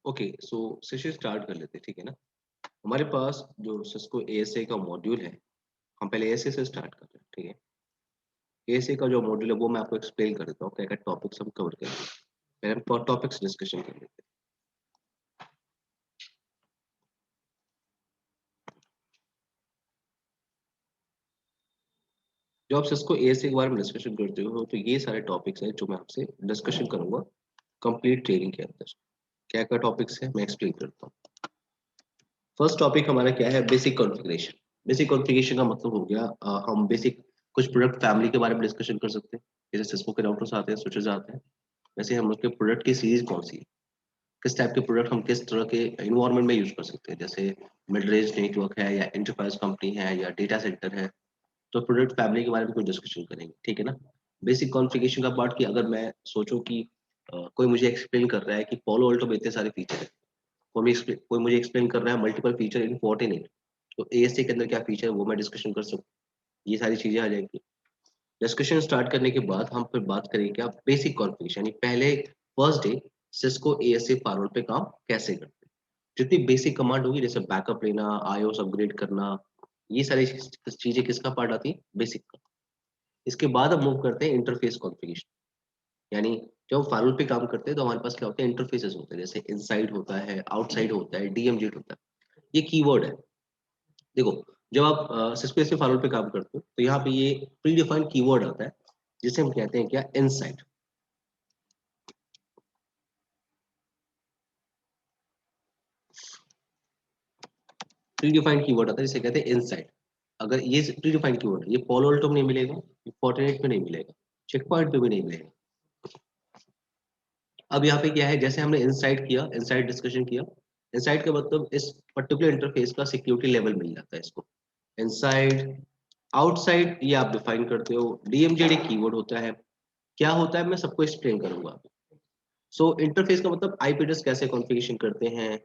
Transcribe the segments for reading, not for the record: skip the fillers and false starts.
Okay, सो session start कर लेते हैं, ठीक है ना। हमारे पास जो सिस्को एएसए का मॉड्यूल है, हम पहले एएसए से स्टार्ट कर रहे हैं, ठीक है। एएसए का जो मॉड्यूल है वो मैं आपको एक्सप्लेन कर देता हूँ, क्या क्या टॉपिक्स हम कवर करेंगे। पहले हम टॉपिक्स डिस्कशन कर लेते हैं। जब आप सिस्को एएसए के बारे में डिस्कशन करते हो तो ये सारे टॉपिक्स हैं जो मैं आपसे डिस्कशन करूंगा कंप्लीट ट्रेनिंग के अंदर। क्या क्या टॉपिक्स है मैं एक्सप्लेन करता हूँ। फर्स्ट टॉपिक हमारा क्या है, बेसिक कॉन्फ़िगरेशन। बेसिक कॉन्फ़िगरेशन का मतलब हो गया हम बेसिक कुछ प्रोडक्ट फैमिली के बारे में डिस्कशन कर सकते हैं। जैसे सिस्को के राउटर्स आते हैं, स्विचेस आते हैं, वैसे हम उसके प्रोडक्ट की सीरीज कौन सी है, किस टाइप के प्रोडक्ट हम किस तरह के इन्वायरमेंट में यूज कर सकते हैं। जैसे मिड रेंज नेटवर्क है या एंटरप्राइज कंपनी है या डेटा सेंटर है, तो प्रोडक्ट फैमिली के बारे में कुछ डिस्कशन करेंगे, ठीक है ना। बेसिक कॉन्फ़िगरेशन का पार्ट, कि अगर मैं सोचूं कि कोई मुझे एक्सप्लेन कर रहा है कि पोलो अल्टो में इतने सारे फीचर है, कोई मुझे एक्सप्लेन कर रहा है मल्टीपल फीचर इन 48, तो एएसए के अंदर क्या फीचर है वो मैं डिस्कशन कर सकूं। ये सारी चीजें आ जाएंगी। डिस्कशन स्टार्ट करने के बाद हम फिर बात करेंगे क्या, बेसिक कॉन्फ़िगरेशन, यानी पहले first day Cisco ASA firewall पे काम कैसे करते हैं। जितनी बेसिक कमांड होगी, जैसे बैकअप लेना, आईओस अपग्रेड करना, ये सारी चीजें किसका पार्ट आती है, बेसिक का। इसके बाद हम मूव करते हैं इंटरफेस कॉन्फ़िगरेशन, यानी जब हम फायरवॉल पे काम करते हैं तो हमारे पास क्या होते हैं, इंटरफेसेस होते हैं। जैसे इनसाइड होता है, आउटसाइड होता है, डीएमजेड होता है। ये कीवर्ड है। देखो, जब आप सिस्को से फायरवॉल पे काम करते हो तो यहाँ पे ये प्री डिफाइंड कीवर्ड आता है, जिसे हम कहते हैं क्या, इनसाइड। प्री डिफाइंड कीवर्ड आता है जिसे कहते हैं इनसाइड। अगर ये प्री डिफाइंड कीवर्ड है, ये पोलो अल्टो में नहीं मिलेगा, ये फोर्टिनेट में नहीं मिलेगा, चेक पॉइंट पे भी नहीं मिलेगा। अब यहाँ पे क्या है, जैसे हमने इनसाइड किया, इनसाइड डिस्कशन किया, इनसाइड का मतलब इस पर्टिकुलर इंटरफेस का सिक्योरिटी लेवल मिल जाता है इसको। इनसाइड, आउटसाइड ये आप डिफाइन करते हो। डीएमजेड एक कीवर्ड होता है, क्या होता है मैं सबको एक्सप्लेन करूंगा। सो इंटरफेस का मतलब आईपी एड्रेस कैसे कॉन्फ़िगरेशन करते हैं,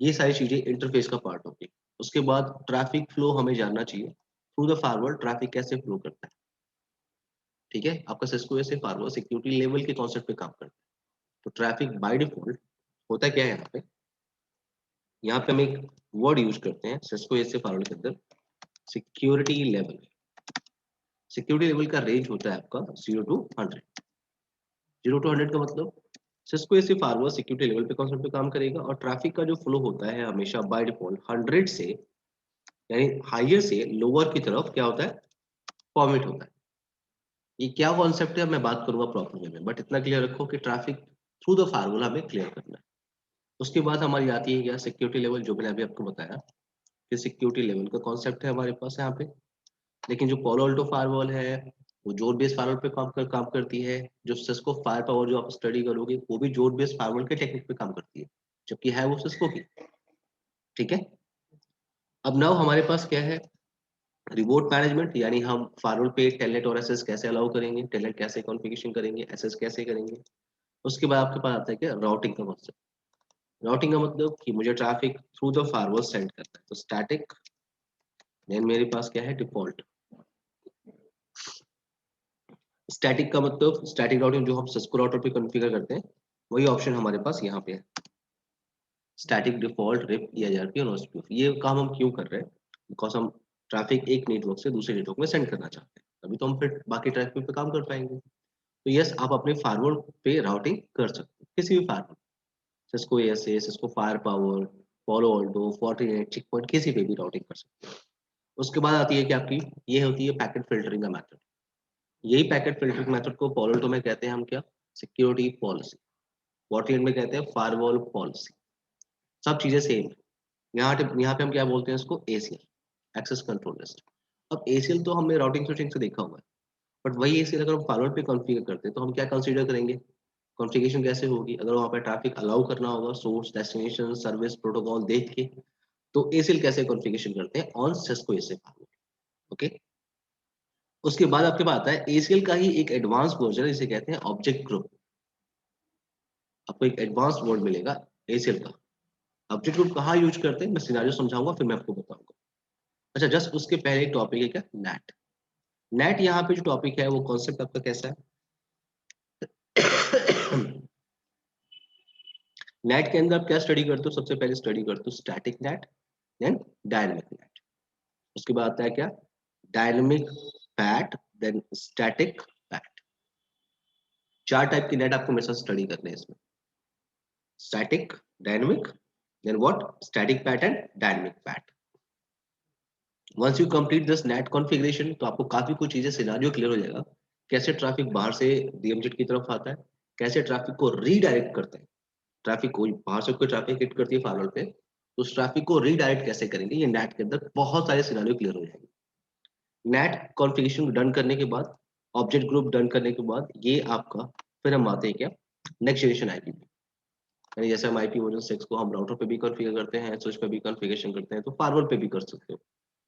ये सारी चीजें इंटरफेस का पार्ट होगी। उसके बाद ट्रैफिक फ्लो हमें जानना चाहिए, थ्रू द फायरवॉल ट्रैफिक कैसे फ्लो करता है, ठीक है। आपका सिस्को ऐसे फायरवॉल सिक्योरिटी लेवल के कॉन्सेप्ट पे काम करता है। तो ट्रैफिक बाय डिफॉल्ट होता क्या है यहाँ पे हम एक वर्ड यूज करते हैं सिस्को ऐसे फायरवॉल के अंदर, सिक्योरिटी लेवल। सिक्योरिटी लेवल का रेंज होता है आपका 0 to 100। 0 to 100 का मतलब सिस्को ऐसे फायरवॉल सिक्योरिटी लेवल पे कॉन्सेप्ट पे काम करेगा, और ट्रैफिक का जो फ्लो होता है हमेशा बाय डिफॉल्ट 100 से, यानी हाइयर से लोअर की तरफ क्या होता है, फॉर्मेट होता है। ये क्या कॉन्सेप्ट है मैं बात करूंगा प्रॉपर वे में, बट इतना क्लियर रखो कि ट्रैफिक थ्रू द फायरवॉल हमें क्लियर करना है। उसके बाद हमारी आती है क्या, सिक्योरिटी लेवल, जो मैंने अभी आपको बताया कि सिक्योरिटी लेवल का कॉन्सेप्ट है हमारे पास यहाँ पे। लेकिन जो पोलो अल्टो फायरवॉल है वो जोड बेस्ड फायरवॉल पे काम करती है। जो सिस्को फायर पावर जो आप स्टडी करोगे वो भी जोड बेस्ड फायरवॉल के टेक्निक पे काम करती है, जबकि है वो सिस्को की, ठीक है। अब नाउ हमारे पास क्या है, रिमोट मैनेजमेंट, यानी हम फायरवॉल पे टेलनेट और एसएस कैसे अलाउ करेंगे, टेलनेट कैसे कॉन्फ़िगरेशन करेंगे, एसएस कैसे करेंगे। उसके बाद आपके पास आता है क्या, राउटिंग का कॉन्सेप्ट। राउटिंग का मतलब कि मुझे traffic through the firewall send करना है, तो स्टैटिक, देन मेरे पास क्या है, डिफॉल्ट। स्टैटिक का मतलब स्टैटिक राउटिंग जो हम सिस्को राउटर पे कॉन्फ़िगर करते हैं, वही ऑप्शन हमारे पास यहाँ पे है। स्टैटिक, डिफॉल्ट, रिप, ईआईआरपी और ओएसपीएफ। ये काम हम क्यों कर रहे हैं, बिकॉज हम ट्रैफिक एक नेटवर्क से दूसरे नेटवर्क में सेंड करना चाहते हैं, तभी तो हम फिर बाकी ट्रैफिक पे काम कर पाएंगे। तो यस, आप अपने फायरवॉल पे राउटिंग कर सकते हो, किसी भी firewall, Cisco ASA, Cisco Firepower, Palo Alto, Fortinet, Check Point, किसी पे भी राउटिंग कर सकते हो। उसके बाद आती है कि आपकी ये होती है पैकेट फिल्टरिंग का मेथड। यही पैकेट फिल्टरिंग मेथड को पोलो अल्टो में कहते हैं हम क्या, सिक्योरिटी पॉलिसी। फोर्टिनेट में कहते हैं फायरवॉल पॉलिसी। सब चीजें सेम है। यहाँ पे हम क्या बोलते हैं इसको, एसीएल, एक्सेस कंट्रोल लिस्ट। अब एसीएल तो हमने राउटिंग स्विचिंग से देखा हुआ है, बट वही एसीएल अगर हम फॉरवर्ड पे कॉन्फ़िगर करते हैं तो हम क्या कंसीडर करेंगे, कॉन्फ़िगरेशन कैसे होगी, अगर वहाँ पे ट्रैफिक अलाउ करना होगा सोर्स डेस्टिनेशन सर्विस प्रोटोकॉल देख के, तो एसीएल कैसे कॉन्फ़िगरेशन करते हैं on Cisco SA firewall, okay. उसके बाद आपके पास आता है एसीएल का ही एक एडवांस वर्जन जिसे कहते हैं ऑब्जेक्ट ग्रुप। आपको एक एडवांस वर्ड मिलेगा एसीएल का। ऑब्जेक्ट ग्रुप कहाँ यूज करते हैं मैं सिनेरियो समझाऊंगा, फिर मैं आपको बताऊंगा। अच्छा, जस्ट उसके पहले एक टॉपिक है क्या, नेट। नेट यहाँ पे जो टॉपिक है वो कॉन्सेप्ट आपका कैसा है नेट के अंदर आप क्या स्टडी करते हो? सबसे पहले स्टडी करते हो static NAT, then dynamic NAT. उसके बाद आता है क्या? Dynamic PAT, then static PAT. 4 type की नेट आपको हमेशा स्टडी करने हैं इसमें। Static, dynamic, then what? Static PAT and dynamic PAT. Once you complete this NAT configuration तो आपको काफी कुछ चीजें सिनेरियो क्लियर हो जाएगा। कैसे ट्रैफिक बाहर से डीएमजेड की तरफ आता है, कैसे ट्रैफिक को रीडायरेक्ट करते हैं। ट्रैफिक कोई बाहर से कोई ट्रैफिक हिट करती है फायरवॉल पे, तो उस ट्रैफिक को रीडायरेक्ट कैसे करेंगे, ये नेट के अंदर बहुत सारे सिनेरियो क्लियर हो जाएंगे। नेट कॉन्फ़िगरेशन डन करने के बाद, ऑब्जेक्ट ग्रुप डन करने के बाद, ये आपका फिर हम आते हैं क्या? नेक्स्ट जनरेशन आईपी पे। यानी जैसे हम आईपी वर्जन 6 को हम राउटर पे भी कॉन्फ़िगर करते हैं, स्विच पे भी कॉन्फ़िगरेशन करते हैं, तो फायरवॉल पे भी कर सकते हो।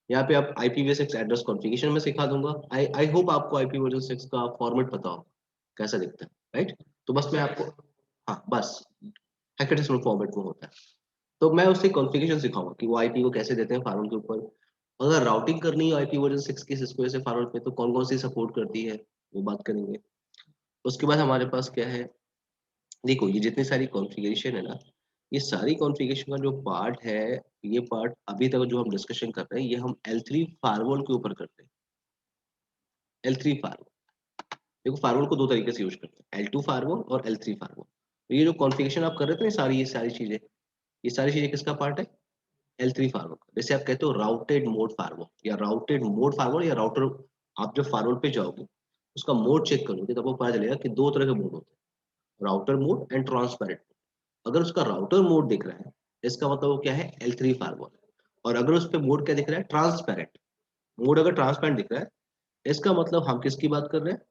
यहाँ पे आप IPv6 एड्रेस कॉन्फ़िगरेशन में सिखा दूंगा। आई होप आपको आईपी वर्जन 6 का फॉर्मेट पता हो कैसा दिखता है, राइट? तो बस मैं आपको, हाँ बस हेक्साडेसिमल फॉर्मेट में होता है। तो मैं उससे कॉन्फ़िगरेशन सिखाऊंगा कि वो आईपी को कैसे देते हैं फायरवॉल के ऊपर। अगर राउटिंग करनी है आईपी वर्जन 6 की सिस्को से फायरवॉल पे, तो कौन कौन सी सपोर्ट करती है वो बात करेंगे। उसके बाद हमारे पास क्या है? देखो ये जितनी सारी कॉन्फ़िगरेशन है ना, ये सारी कॉन्फ़िगरेशन का जो पार्ट है, ये पार्ट अभी तक जो हम डिस्कशन कर रहे हैं, ये हम L3 फायरवॉल के ऊपर करते हैं। L3 फायरवॉल, देखो फायरवॉल को दो तरीके से यूज करते हैं, L2 फायरवॉल और L3 फायरवॉल। तो ये जो कॉन्फ़िगरेशन आप कर रहे थे ना, ये सारी चीजें, ये सारी चीजें किसका पार्ट है? L3 firewall. जैसे आप कहते हो राउटेड मोड फायरवॉल, या राउटेड मोड फायरवॉल, या राउटर, आप जब फायरवॉल पे जाओगे उसका मोड चेक करोगे, तब आपको पता चलेगा कि दो तरह के मोड होते हैं, राउटर मोड एंड ट्रांसपेरेंट। अगर उसका राउटर मोड दिख रहा है, इसका मतलब वो क्या है? L3 firewall. और अगर उस पे मोड क्या दिख रहा है? ट्रांसपेरेंट। मोड अगर ट्रांसपेरेंट दिख रहा है, इसका मतलब हम किसकी बात कर रहे हैं?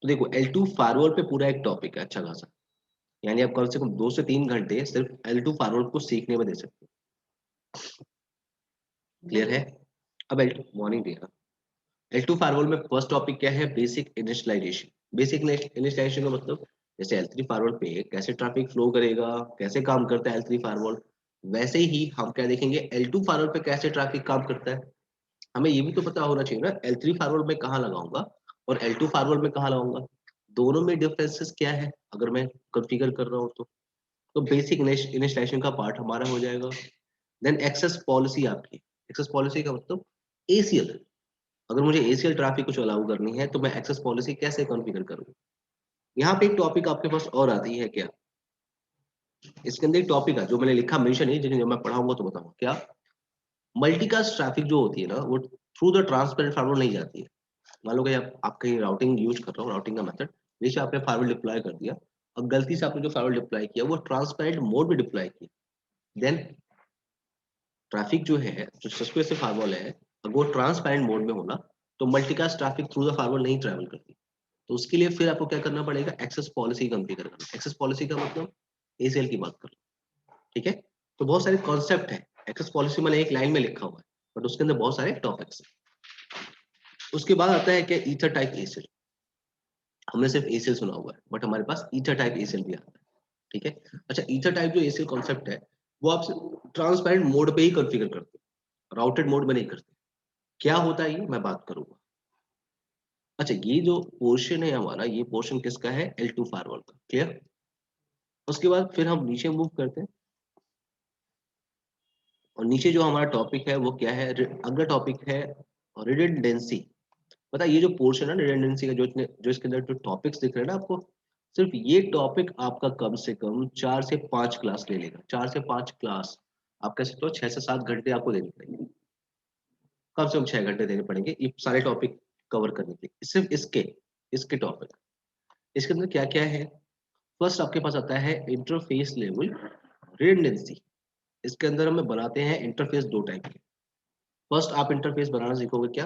तो देखो L2 फायरवॉल पे पूरा एक टॉपिक है अच्छा खासा, यानी आप कम से कम 2 से 3 घंटे सिर्फ L2 फायरवॉल को सीखने में दे सकते हो। क्लियर है? अब L2 मॉर्निंग दिया, L2 फायरवॉल में फर्स्ट टॉपिक क्या है? Basic initialisation. बेसिक इनिशियलाइजेशन का मतलब, जैसे L3 फायरवॉल पे कैसे ट्रैफिक फ्लो करेगा, कैसे काम करता है L3 फायरवॉल, वैसे ही हम क्या देखेंगे L2 फायरवॉल पे कैसे ट्रैफिक काम करता है। हमें ये भी तो पता होना चाहिए ना L3 फायरवॉल में कहाँ लगाऊंगा और L2 फायरवॉल में कहाँ लगाऊंगा, दोनों में डिफरेंसेस क्या है अगर मैं कॉन्फ़िगर कर रहा हूँ तो बेसिक इनिशियलाइजेशन का पार्ट हमारा हो जाएगा। देन एक्सेस पॉलिसी आपकी, एक्सेस पॉलिसी का मतलब ACL। अगर मुझे ACL ट्रैफिक कुछ अलाउ करनी है तो मैं एक्सेस पॉलिसी कैसे कॉन्फ़िगर करूँ। यहाँ पे एक टॉपिक आपके पास और आती है क्या? इसके अंदर एक टॉपिक है जो मैंने लिखा, मेंशन है, जिन्हें जब मैं पढ़ाऊंगा तो बताऊंगा क्या। मल्टीकास्ट ट्रैफिक जो होती है ना, वो थ्रू द ट्रांसपेरेंट फायरवॉल नहीं जाती है। मान लो कि आप कहीं राउटिंग यूज कर रहे हो, राउटिंग का मेथड, जैसे आपने फायरवॉल डिप्लॉय कर दिया, अब गलती से आपने जो फायरवॉल डिप्लॉय किया वो ट्रांसपेरेंट मोड में डिप्लॉय किया, देन ट्रैफिक जो है, जो सस्पेंसिव फायरवॉल है, अगर वो ट्रांसपेरेंट मोड में होना, तो multicast traffic through the firewall नहीं ट्रैवल करती। तो उसके लिए फिर आपको क्या करना पड़ेगा? एक्सेस पॉलिसी कॉन्फ़िगर करना। एक्सेस पॉलिसी का मतलब ACL की बात कर, ठीक है? तो बहुत सारे कॉन्सेप्ट है। एक्सेस पॉलिसी मैंने एक लाइन में लिखा हुआ है, बट उसके अंदर बहुत सारे टॉपिक्स हैं। उसके बाद आता है क्या? Ether type ACL। हमने सिर्फ ACL सुना हुआ है, बट हमारे पास ईथर टाइप ACL भी आता है, ठीक है? अच्छा, ईथर टाइप जो ACL कॉन्सेप्ट है, वो आप ट्रांसपेरेंट मोड पे ही कॉन्फ़िगर करते हो, राउटेड मोड में नहीं करते। क्या होता है ये मैं बात करूंगा। अच्छा, ये जो पोर्शन है हमारा, ये पोर्शन किसका है? L2 फायरवॉल का। क्लियर? उसके बाद फिर हम नीचे मूव करते हैं, और नीचे जो हमारा टॉपिक है वो क्या है? अगला टॉपिक है रिडंडेंसी। पता है ये जो पोर्शन है ना रिडंडेंसी का, जो इसके अंदर जो टॉपिक्स दिख रहे हैं ना आपको, सिर्फ ये टॉपिक आपका कम से कम 4 से 5 क्लास ले लेगा। 4 से 5 क्लास, आप कह सकते हो 6 से 7 घंटे आपको देने पड़ेंगे, कम से कम 6 घंटे देने पड़ेंगे ये सारे टॉपिक कवर करने के लिए, सिर्फ इसके इसके टॉपिक। इसके अंदर क्या क्या है? फर्स्ट आपके पास आता है इंटरफेस लेवल रिडंडेंसी। इसके अंदर हमें बनाते हैं इंटरफेस दो टाइप के। फर्स्ट आप इंटरफेस बनाना सीखोगे क्या?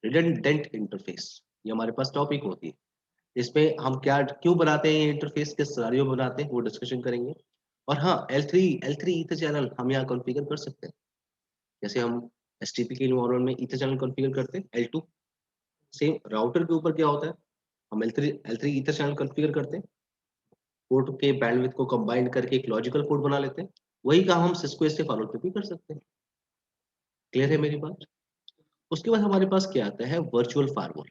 Redundant interface. ये हमारे पास टॉपिक होती है, इसमें हम क्या क्यों बनाते हैं इंटरफेस, किस सिनेरियो में बनाते हैं, वो डिस्कशन करेंगे। और हाँ, L3 ईथर चैनल हम यहाँ कॉन्फ़िगर कर सकते हैं, जैसे हम HTTP के इन्वायरमेंट में ईथर चैनल कॉन्फ़िगर करते हैं L2। सेम राउटर के ऊपर क्या होता है, हम L3 ईथर चैनल कॉन्फ़िगर करते हैं, पोर्ट के बैंडविड्थ को कंबाइन करके एक लॉजिकल पोर्ट बना लेते हैं। वही काम हम सिस्को से फॉलो पे भी कर सकते हैं। क्लियर है मेरी बात? उसके बाद हमारे पास क्या आता है? Virtual firewall.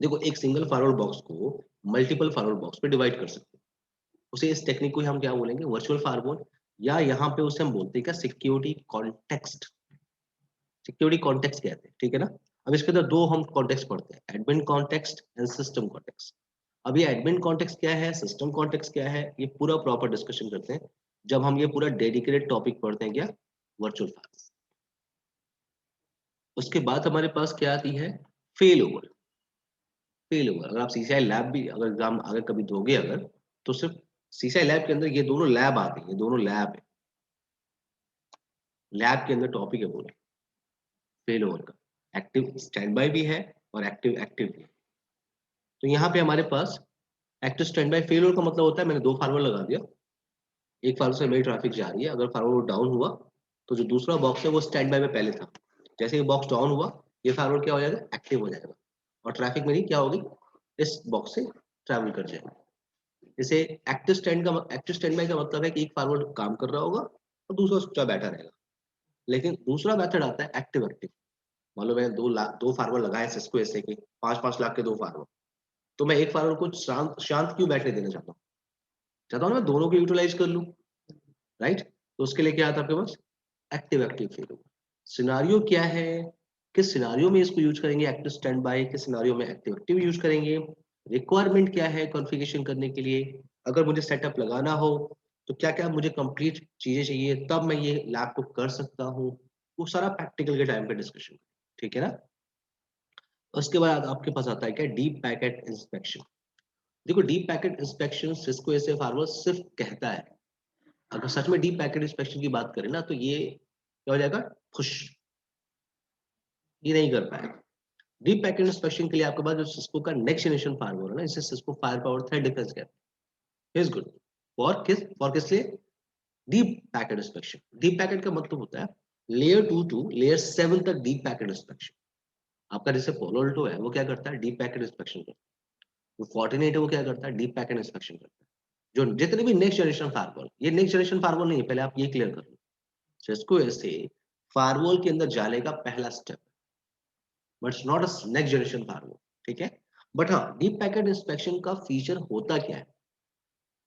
देखो एक सिंगल फॉरवर्ड बॉक्स को मल्टीपल फॉरवर्ड बॉक्स पे डिवाइड कर सकते हैं। उसे इस टेक्निक को हम क्या बोलेंगे, वर्चुअल फायरवॉल, या यहाँ पे उसे हम बोलते हैं क्या, सिक्योरिटी कॉन्टेक्स्ट। सिक्योरिटी कॉन्टेक्स्ट कहते हैं, ठीक है ना। अब इसके अंदर दो हम कॉन्टेक्स्ट पढ़ते हैं, admin context and system context. अब ये एडमिन कॉन्टेक्स्ट क्या है, सिस्टम कॉन्टेक्स्ट क्या है, ये पूरा प्रॉपर डिस्कशन करते हैं जब हम ये पूरा डेडिकेटेड टॉपिक पढ़ते हैं क्या, वर्चुअल फायरवॉल। उसके बाद हमारे पास क्या आती है, फेल ओवर। फेल ओवर, अगर आप सीसीआई लैब भी अगर एग्जाम अगर कभी दोगे अगर, तो सिर्फ सीसीआई लैब के अंदर ये दोनों लैब आती है, ये दोनों लैब है, लैब के अंदर टॉपिक है पूरा फेल ओवर का। एक्टिव स्टैंड बाय भी है और एक्टिव एक्टिव भी है। तो यहाँ पे हमारे पास active standby failover का मतलब होता है, मैंने दो फार्मूला लगा दिया, एक फार्मूला से मेरी ट्रैफिक जा रही है, अगर फार्मूला डाउन हुआ तो जो दूसरा बॉक्स है वो स्टैंड बाय में पहले था, जैसे ही बॉक्स डाउन हुआ ये फार्मूला क्या हो जाएगा, एक्टिव हो जाएगा, और ट्रैफिक मेरी क्या होगी, इस बॉक्स से ट्रैवल कर जाएगी। जैसे एक्टिव स्टैंड बाय का मतलब है कि एक फारवर्ड काम कर रहा होगा और दूसरा चुपचाप बैठा रहेगा। लेकिन दूसरा मेथड आता है एक्टिव एक्टिव। मान लो मैंने 2 लाख 2 फारवर्ड लगाए सिस्को ऐसे के 5-5 लाख के 2 फारवर्ड, तो मैं एक फारवर्ड को शांत शांत क्यों बैठने देना चाहता हूँ, चाहता हूँ मैं दोनों को यूटिलाइज कर लूँ, राइट। तो उसके लिए क्या आता है आपके पास, एक्टिव एक्टिव फेल। सिनारियो क्या है, किस सिनारियो में इसको यूज करेंगे एक्टिव स्टैंड बाय, किस सिनारियो में एक्टिव एक्टिव यूज करेंगे, रिक्वायरमेंट क्या है कॉन्फ़िगरेशन करने के लिए, अगर मुझे सेटअप लगाना हो तो क्या क्या मुझे कंप्लीट चीजें चाहिए तब मैं ये लैब को कर सकता हूँ, वो सारा प्रैक्टिकल के टाइम पे डिस्कशन, ठीक है ना। उसके बाद आपके पास आता है क्या, डीप पैकेट इंस्पेक्शन। देखो डीप पैकेट इंस्पेक्शन सिस्को ऐसे फार्मर सिर्फ कहता है, अगर सच में डीप पैकेट इंस्पेक्शन की बात करें ना तो ये क्या हो जाएगा, खुश, ये नहीं कर पाएगा। डीप पैकेट इंस्पेक्शन के लिए आपके पास जो सिस्को का नेक्स्ट जनरेशन फायरवॉल है ना, इसे Cisco Firepower threat defence कहते हैं, इज गुड फॉर किस लिए, deep packet inspection. Deep packet का मतलब होता है लेयर 2 टू लेयर 7 तक डीप पैकेट इंस्पेक्शन। आपका जैसे पोलो अल्टो है वो क्या करता है, डीप पैकेट इंस्पेक्शन करता है, जो फोर्टिनेट है वो क्या करता है, डीप पैकेट इंस्पेक्शन करता है। जो जितने भी नेक्स्ट जनरेशन फायरवॉल, ये नेक्स्ट जनरेशन फायरवॉल नहीं है, पहले आप ये क्लियर कर लो, सिस्को ऐसे फायरवॉल के अंदर जाने का पहला step, but it's not a next generation firewall, ठीक है। बट हाँ डीप पैकेट इंस्पेक्शन का फीचर होता क्या है,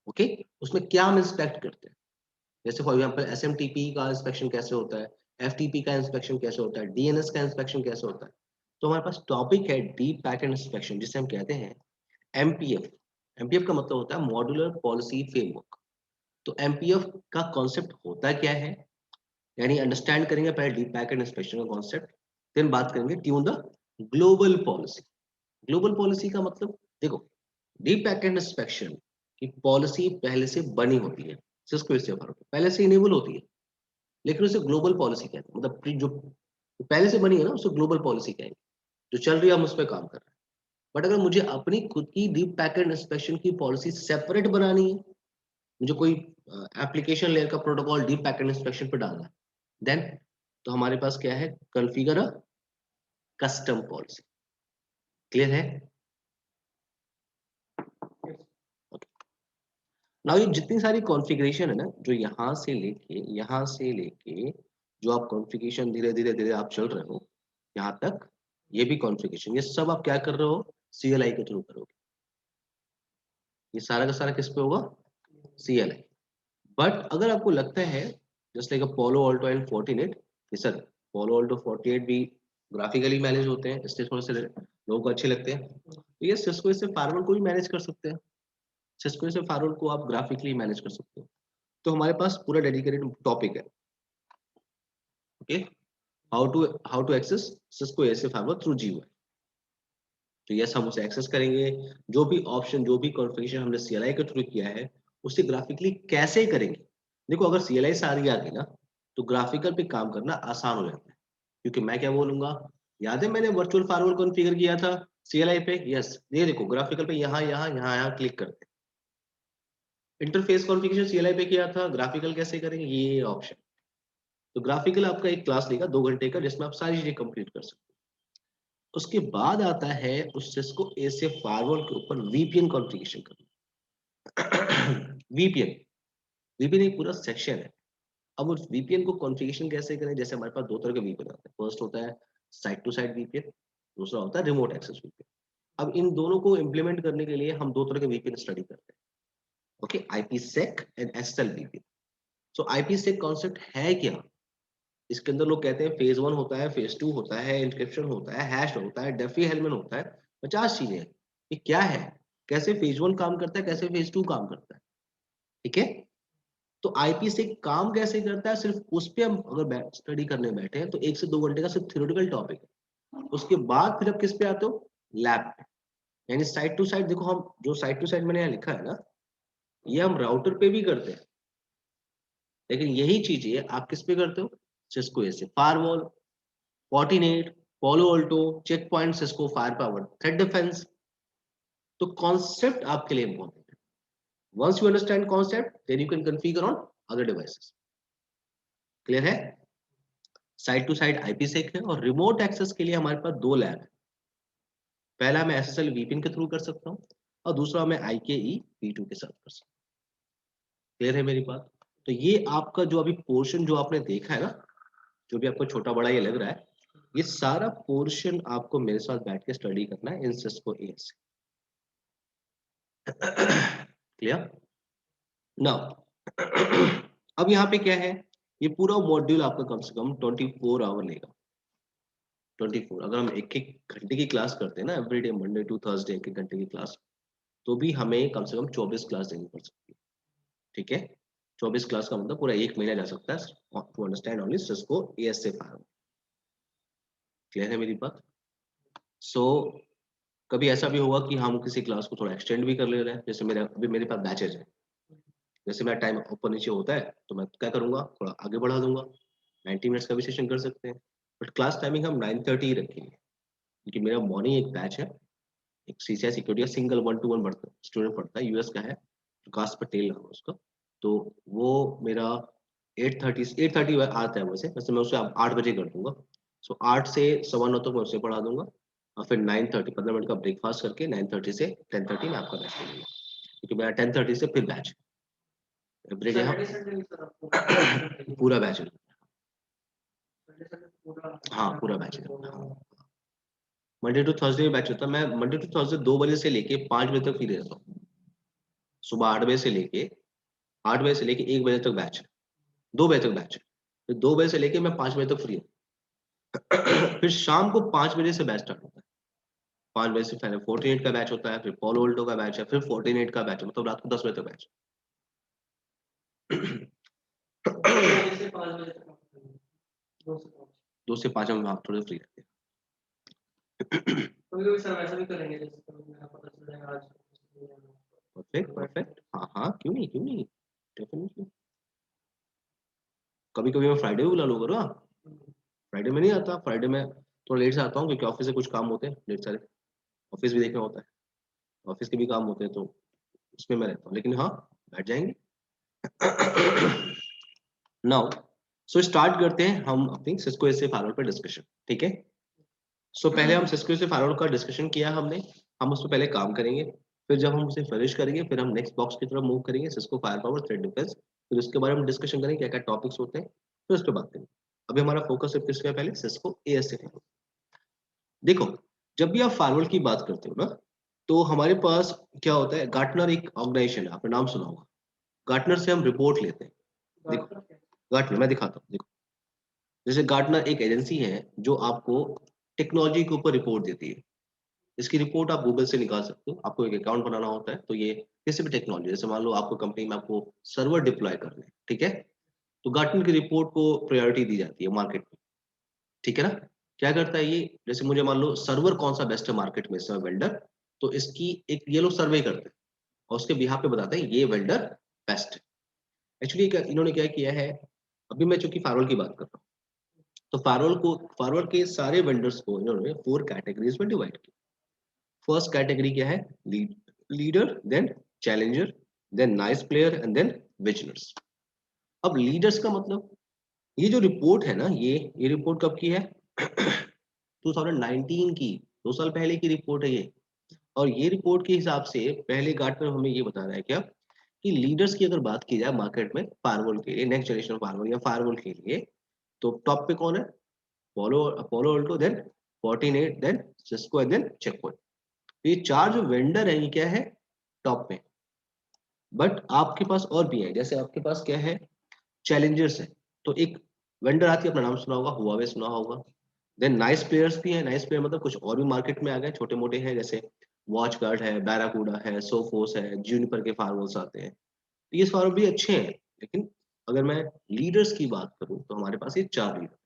ओके, उसमें क्या हम इंस्पेक्ट करते हैं, जैसे फॉर एग्जांपल एसएमटीपी का इंस्पेक्शन कैसे होता है, एफटीपी का इंस्पेक्शन कैसे होता है, डीएनएस का इंस्पेक्शन कैसे होता है। तो हमारे पास टॉपिक है डीप पैकेट इंस्पेक्शन, जिसे हम कहते हैं एमपीएफ। एमपीएफ का मतलब होता है मॉड्यूलर पॉलिसी फ्रेमवर्क। तो एमपीएफ का कॉन्सेप्ट होता क्या है, यानी अंडरस्टैंड करेंगे पहले डीप पैकेट इंस्पेक्शन का कॉन्सेप्ट, देन बात करेंगे tune the global policy. Global policy का मतलब, देखो डीप पैकेट इंस्पेक्शन की पॉलिसी पहले से बनी होती है, सिस्को इससे पहले से इनेबल होती है, लेकिन उसे ग्लोबल पॉलिसी कहते हैं, मतलब जो पहले से बनी है ना उसे ग्लोबल पॉलिसी कहेंगे, जो चल रही है हम उस पर काम कर रहे हैं। बट अगर मुझे अपनी खुद की डीप पैकेट इंस्पेक्शन की पॉलिसी सेपरेट बनानी है, मुझे कोई एप्लीकेशन लेयर का प्रोटोकॉल डीप पैकेट इंस्पेक्शन पे डालना है, देन तो हमारे पास क्या है, configure a custom policy. Clear है, नाउ ये जितनी सारी कॉन्फ़िगरेशन है ना, जो यहाँ से लेके जो आप कॉन्फ़िगरेशन धीरे धीरे धीरे आप चल रहे हो यहाँ तक, ये भी कॉन्फ़िगरेशन, ये सब आप क्या कर रहे हो, सीएलआई के थ्रू करोगे। ये सारा का सारा किस पे होगा, सीएलआई। बट अगर आपको लगता है just like a polo Alto and Fortinet, ये सर पोलो ऑल्टो 48 भी ग्राफिकली मैनेज होते हैं, इसलिए थोड़े से लोगों को अच्छे लगते हैं, तो ये सिस्को इससे फार्मर को भी मैनेज कर सकते हैं, सिस्को से फार्मर को आप ग्राफिकली मैनेज कर सकते हो। तो हमारे पास पूरा डेडिकेटेड टॉपिक है, okay, how to access Cisco ASA firewall through GUI. तो यस हम उसे एक्सेस करेंगे, जो भी ऑप्शन जो भी कॉन्फ़िगरेशन हमने सीएलआई के थ्रू किया है उसे ग्राफिकली कैसे करेंगे। देखो अगर सीएलआई सारी आ गई ना तो ग्राफिकल पे काम करना आसान हो जाता है, क्योंकि मैं क्या बोलूंगा, याद है मैंने वर्चुअल फायरवॉल कॉन्फ़िगर किया था सीएलआई पे, यस ये देखो ग्राफिकल पे यहाँ क्लिक करते हैं, इंटरफेस कॉन्फ़िगरेशन सीएलआई पे किया था, ग्राफिकल कैसे करेंगे ये ऑप्शन। तो ग्राफिकल आपका एक क्लास लेगा 2 घंटे का, जिसमें आप सारी चीजें कंप्लीट कर सकते हो। उसके बाद आता है उस सिस्को एएसए फायरवॉल के ऊपर वीपीएन कॉन्फ़िगरेशन करना। वीपीएन, वीपीएन एक पूरा सेक्शन है। अब उस वीपीएन को कॉन्फ़िगरेशन कैसे करें, जैसे हमारे पास दो तरह के वीपीएन आते हैं, फर्स्ट होता है साइट टू साइट वीपीएन, दूसरा होता है रिमोट एक्सेस वीपीएन। अब इन दोनों को इम्प्लीमेंट करने के लिए हम दो तरह के वीपीएन स्टडी करते हैं, okay, IPsec and SSL VPN. So IPsec concept है क्या? इसके अंदर लोग कहते हैं फेज 1 होता है, फेज 2 होता है, इंक्रिप्शन होता है, हैश होता है, डेफी हेलमैन होता है, 50 चीजें हैं। ये क्या है, कैसे फेज 1 काम करता है, कैसे फेज 2 काम करता है, ठीक है? तो आईपी से काम कैसे करता है, सिर्फ उस पे हम अगर स्टडी करने बैठे हैं तो 1 से 2 घंटे का सिर्फ थ्योरेटिकल टॉपिक है। उसके बाद फिर आप किस पे आते हो, लैब पे, यानी साइड टू साइड। देखो हम जो साइड टू साइड मैंने यहाँ लिखा है ना, ये हम राउटर पे भी करते हैं, लेकिन यही चीजें आप किस पे करते हो, Cisco ASA, firewall, Fortinet, Palo Alto, Check Point, Cisco Firepower, threat defence. तो कॉन्सेप्ट आपके लिए इंपॉर्टेंट है। Once you understand concept then you can configure on other devices. Clear है? साइड टू साइड IPsec है, और remote access के लिए हमारे पास 2 लैब है। पहला मैं SSL VPN के थ्रू कर सकता हूँ, और दूसरा मैं IKE V2 के साथ कर सकता हूँ। क्लियर है मेरी बात? तो ये आपका जो अभी पोर्शन जो आपने देखा है ना, जो भी आपको छोटा बड़ा ये लग रहा है, ये सारा पोर्शन आपको मेरे साथ बैठ के स्टडी करना है इन सिस्को AS। क्लियर? नाउ अब यहाँ पे क्या है, ये पूरा मॉड्यूल आपका कम से कम 24 आवर लेगा। 24, अगर हम एक एक घंटे की क्लास करते हैं ना, एवरीडे मंडे टू थर्सडे एक एक घंटे की क्लास, तो भी हमें कम से कम 24 क्लास देनी पड़ सकती है, ठीक है? 24 क्लास का मतलब पूरा 1 महीना जा सकता है to understand only Cisco AS से फायर। क्लियर है मेरी बात? सो कभी ऐसा भी होगा कि हम किसी क्लास को थोड़ा एक्सटेंड भी कर ले रहे हैं, जैसे मेरे अभी मेरे पास बैचेज है, जैसे मेरा टाइम ऊपर नीचे होता है तो मैं क्या करूंगा, थोड़ा आगे बढ़ा दूंगा, 90 मिनट्स का भी सेशन कर सकते हैं, बट क्लास टाइमिंग हम 9:30 ही रखेंगे, क्योंकि मेरा मॉर्निंग एक बैच है, एक CCI सिक्योरिटी का सिंगल 1-to-1 पढ़ता स्टूडेंट पढ़ता है, US का है, विकास पटेल नाम है उसका। तो वो मेरा 8:30 आता है, वैसे वैसे मैं उसे 8 बजे कर दूंगा। सो 8 से 9:15 तक मैं उसे पढ़ा दूंगा, और फिर 9:30 15 मिनट का ब्रेकफास्ट करके 9:30 से 10:30 में आपका बैच करूंगा, क्योंकि मेरा 10:30 से फिर बैच एवरीडे पूरा बैच है। हाँ पूरा बैच है, हाँ। मंडे टू थर्सडे बैच होता है, मैं मंडे टू थर्सडे 2 बजे से लेके 5 बजे तक फ्री रहता हूँ। सुबह 8 बजे से लेके 1 बजे तक बैच है, 2 बजे तक बैच है, फिर 2 बजे से लेके मैं 5 बजे तक फ्री हूँ। फिर शाम को 5 बजे से बैच स्टार्ट होता है, 5 बजे से पहले 48 का बैच होता है, फिर पोलो उल्टो का बैच है, फिर 48 का बैच है, मतलब रात को 10 बजे तक बैच। 2 से 5 हम आप थोड़े फ्री रहते हैं। परफेक्ट परफेक्ट, हाँ हाँ, क्यों नहीं क्यों नहीं, डेफिनेटली। कभी कभी मैं फ्राइडे भी बुला लूंगा ना, फ्राइडे में नहीं आता, फ्राइडे में थोड़ा लेट से आता हूँ, क्योंकि ऑफिस से कुछ काम होते हैं ढेर सारे, ऑफिस भी देखना होता है, ऑफिस के भी काम होते हैं, तो उसमें मैं रहता हूँ, लेकिन हाँ बैठ जाएंगे। नाउ सो स्टार्ट करते हैं हम अपनी सिस्को एस फायरवॉल पर डिस्कशन, ठीक है? सो पहले हम सिस्को से फायरवॉल का डिस्कशन किया हमने, हम उस पर पहले काम करेंगे, फिर जब हम उसे फिनिश करेंगे फिर हम नेक्स्ट बॉक्स की तरफ मूव करेंगे, Cisco fire power thread defence, फिर उसके बारे में डिस्कशन करेंगे क्या क्या टॉपिक्स होते हैं, फिर उस पर बात करेंगे। अभी हमारा फोकस सिर्फ किस पे है, पहले सिस्को एएस से। देखो जब भी आप फायरवॉल की बात करते हो ना, तो हमारे पास क्या होता है, गार्टनर एक ऑर्गेनाइजेशन है, आपने नाम सुना होगा, गार्टनर से हम रिपोर्ट लेते हैं। देखो गार्टनर मैं दिखाता हूँ, देखो जैसे गार्टनर एक एजेंसी है जो आपको टेक्नोलॉजी के ऊपर रिपोर्ट देती है। इसकी रिपोर्ट आप गूगल से निकाल सकते हो, आपको एक अकाउंट बनाना होता है, तो ये किसी भी टेक्नोलॉजी, जैसे मान लो आपको कंपनी में आपको सर्वर डिप्लॉय करना है, ठीक है, तो गार्टनर की रिपोर्ट को प्रायोरिटी दी जाती है मार्केट में, ठीक है ना? क्या करता है ये, जैसे मुझे मान लो सर्वर कौन सा बेस्ट है मार्केट में, इस समय वेंडर, तो इसकी एक ये लोग सर्वे करते हैं, और उसके बिहाफ पे बताते हैं ये वेंडर बेस्ट है। एक्चुअली इन्होंने क्या किया है, अभी मैं चूंकि फायरवॉल की बात कर रहा हूँ, तो फायरवॉल के सारे वेंडर्स को इन्होंने 4 कैटेगरीज में डिवाइड किया। फर्स्ट कैटेगरी क्या है, leader, then challenger, then niche player, and then visionaries. अब लीडर्स का मतलब, ये जो रिपोर्ट है ना, ये रिपोर्ट कब की है? 2019 की, 2 साल पहले की रिपोर्ट है ये। और ये रिपोर्ट के हिसाब से पहले गार्टनर हमें ये बता रहा है क्या, कि लीडर्स की अगर बात की जाए मार्केट में फायरवॉल के लिए, नेक्स्ट जनरेशन फायरवॉल या फायरवॉल के लिए, तो टॉप पे कौन है, Palo Palo Alto, then Fortinet, then Cisco, and then Check Point. तो ये 4 जो वेंडर है ये क्या है, टॉप में। बट आपके पास और भी है, जैसे आपके पास क्या है, चैलेंजर्स है। तो एक वेंडर आती है, अपना नाम सुना होगा, हुआवे सुना होगा। देन नाइस प्लेयर्स भी है, नाइस प्लेयर मतलब कुछ और भी मार्केट में आ गए, छोटे मोटे हैं, जैसे वॉच गार्ड है, बैराकूडा है, सोफोस है, जूनिपर के फार्मर्स आते हैं। तो ये फार्मर भी अच्छे हैं, लेकिन अगर मैं लीडर्स की बात करूं तो हमारे पास ये 4 लीडर।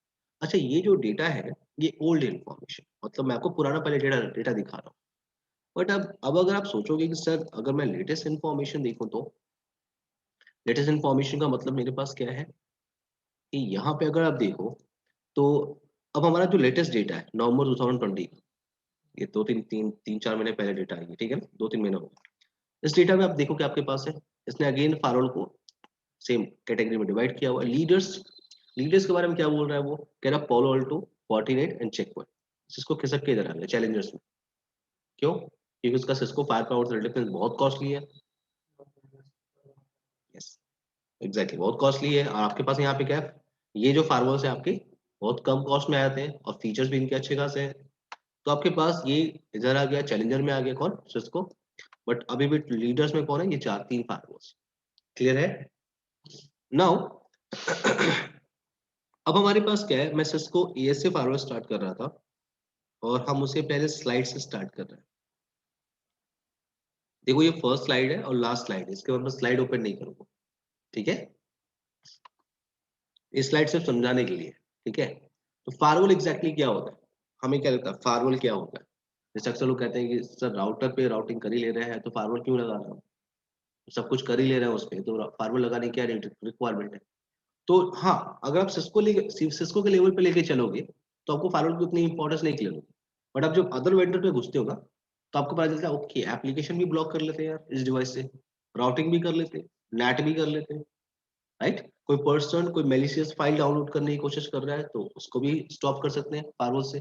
अच्छा, ये जो डेटा है ये ओल्ड इन्फॉर्मेशन, मतलब मैं आपको पुराना पहले डेटा डेटा दिखा रहा हूँ। बट अब अगर आप सोचोगे कि सर अगर मैं लेटेस्ट इन्फॉर्मेशन देखूं, तो लेटेस्ट इन्फॉर्मेशन का मतलब मेरे पास क्या है कि यहाँ पे अगर आप देखो तो अब हमारा जो लेटेस्ट डेटा है नवंबर 2020 का, ये दो तीन तीन तीन चार महीने पहले डेटा है, ठीक है ना, 2-3 महीने हो गए। इस डेटा में आप देखो कि आपके पास है, इसने अगेन फारोल को सेम कैटेगरी में डिवाइड किया हुआ है। लीडर्स, लीडर्स के बारे में क्या बोल रहा है, वो कह रहा है Palo Alto, Fortinet and Check Point. Cisco खिसक के इधर आ गया चैलेंजर्स में। क्यों? क्योंकि उसका सिस्को फायर पावर डिफरेंस बहुत कॉस्टली है। यस, एग्जैक्टली, बहुत कॉस्टली है। और आपके पास यहाँ पे क्या है, ये जो फार्मर्स है आपके बहुत कम कॉस्ट में आते हैं और फीचर्स भी इनके अच्छे खासे हैं। तो आपके पास ये इधर आ गया, चैलेंजर में आ गया कौन, सिस्को। बट अभी भी लीडर्स में कौन है, ये 4-3 फार्मर्स। क्लियर है? नाउ अब हमारे पास क्या है, मैं सिस्को एएस से फार्मर स्टार्ट कर रहा था और हम उसे पहले स्लाइड से स्टार्ट कर रहे हैं। देखो ये फर्स्ट स्लाइड है और लास्ट स्लाइड है, इसके बाद मैं स्लाइड ओपन नहीं करूंगा, ठीक है। इस स्लाइड सिर्फ समझाने के लिए, ठीक है। तो फायरवॉल एग्जैक्टली क्या होता है, हमें क्या लगता है फायरवॉल क्या होता है। जैसे अक्सर लोग कहते हैं कि सर राउटर पे राउटिंग कर ही ले रहे हैं तो फायरवॉल क्यों लगा रहा हूँ, सब कुछ कर ही ले रहे हैं उस पर, तो फायरवॉल लगाने की क्या रिक्वायरमेंट है। तो हाँ, अगर आप सिस्को के लेवल पे लेके चलोगे तो आपको फायरवॉल की उतनी इंपॉर्टेंस नहीं क्लियर होगी। बट आप जब अदर वेंडर पे घुसते हो ना, तो आपको पता चलता है ओके एप्लीकेशन भी ब्लॉक कर लेते हैं यार इस डिवाइस से, राउटिंग भी कर लेते हैं, नेट भी कर लेते हैं, राइट। कोई पर्सन कोई मेलिशियस फाइल डाउनलोड करने की कोशिश कर रहा है तो उसको भी स्टॉप कर सकते हैं फायरवॉल से।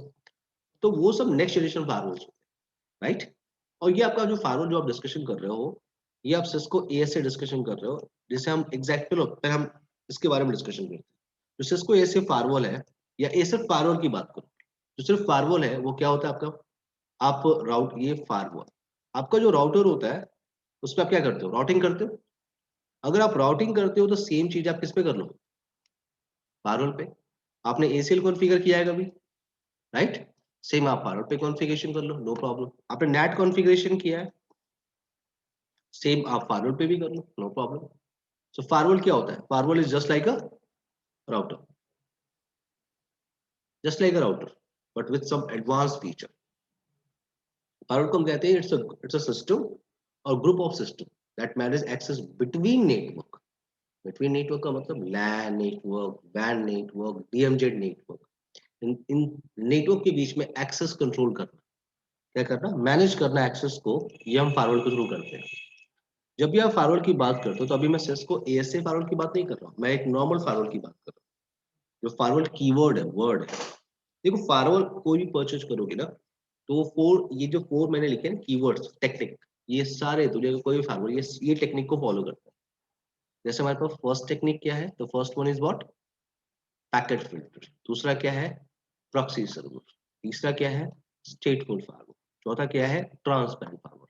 तो वो सब नेक्स्ट जनरेशन फायरवॉल्स होते हैं, राइट। और ये आपका जो फायरवॉल जो आप डिस्कशन कर रहे हो, ये आप सिस्को एएस से डिस्कशन कर रहे हो, जिसे हम एग्जैक्ट पहले हम इसके बारे में डिस्कशन करते हैं। जो सिस्को एएस से फायरवॉल है, या ए सिर्फ फायरवॉल की बात करो, जो सिर्फ फायरवॉल है वो क्या होता है आपका, आप राउट ये फायरवॉल, आपका जो राउटर होता है उस पर आप क्या करते हो, राउटिंग करते हो। अगर आप राउटिंग करते हो तो सेम चीज आप किस पे कर लो, फायरवॉल पे। आपने एसीएल कॉन्फ़िगर किया है कभी, राइट। सेम आप फायरवॉल पे कॉन्फ़िगरेशन कर लो, नो प्रॉब्लम। आपने नेट कॉन्फ़िगरेशन किया है, सेम आप फायरवॉल पे भी कर लो, नो प्रॉब्लम। सो फायरवॉल क्या होता है, firewall is just like a router but with some advance feature. Firewall को हम कहते हैं इट्स अ सिस्टम और group of system that manage access between network. Between network का मतलब लैन नेटवर्क, वैन नेटवर्क, डीएमजेड नेटवर्क। इन नेटवर्क के बीच में एक्सेस कंट्रोल करना, क्या करना, मैनेज करना एक्सेस को, ये हम फायरवॉल के थ्रू करते हैं। जब भी आप फायरवॉल की बात करते हो तो अभी मैं सिस्को एएसए फायरवॉल की बात नहीं कर रहा हूँ, मैं एक नॉर्मल फायरवॉल की बात कर रहा हूँ। जो फायरवॉल कीवर्ड है, वर्ड है, देखो फायरवॉल कोई भी परचेज करोगे ना, तो ये जो 4 मैंने लिखे हैं कीवर्ड्स, टेक्निक, ये सारे दुनिया का कोई भी फायरवॉल ये टेक्निक को फॉलो करता है। जैसे हमारे पास फर्स्ट टेक्निक क्या है, तो first one is what, packet filter. दूसरा क्या है, प्रॉक्सी सर्वर। तीसरा क्या है, स्टेटफुल फायरवॉल। चौथा क्या है, ट्रांसपेरेंट फायरवॉल।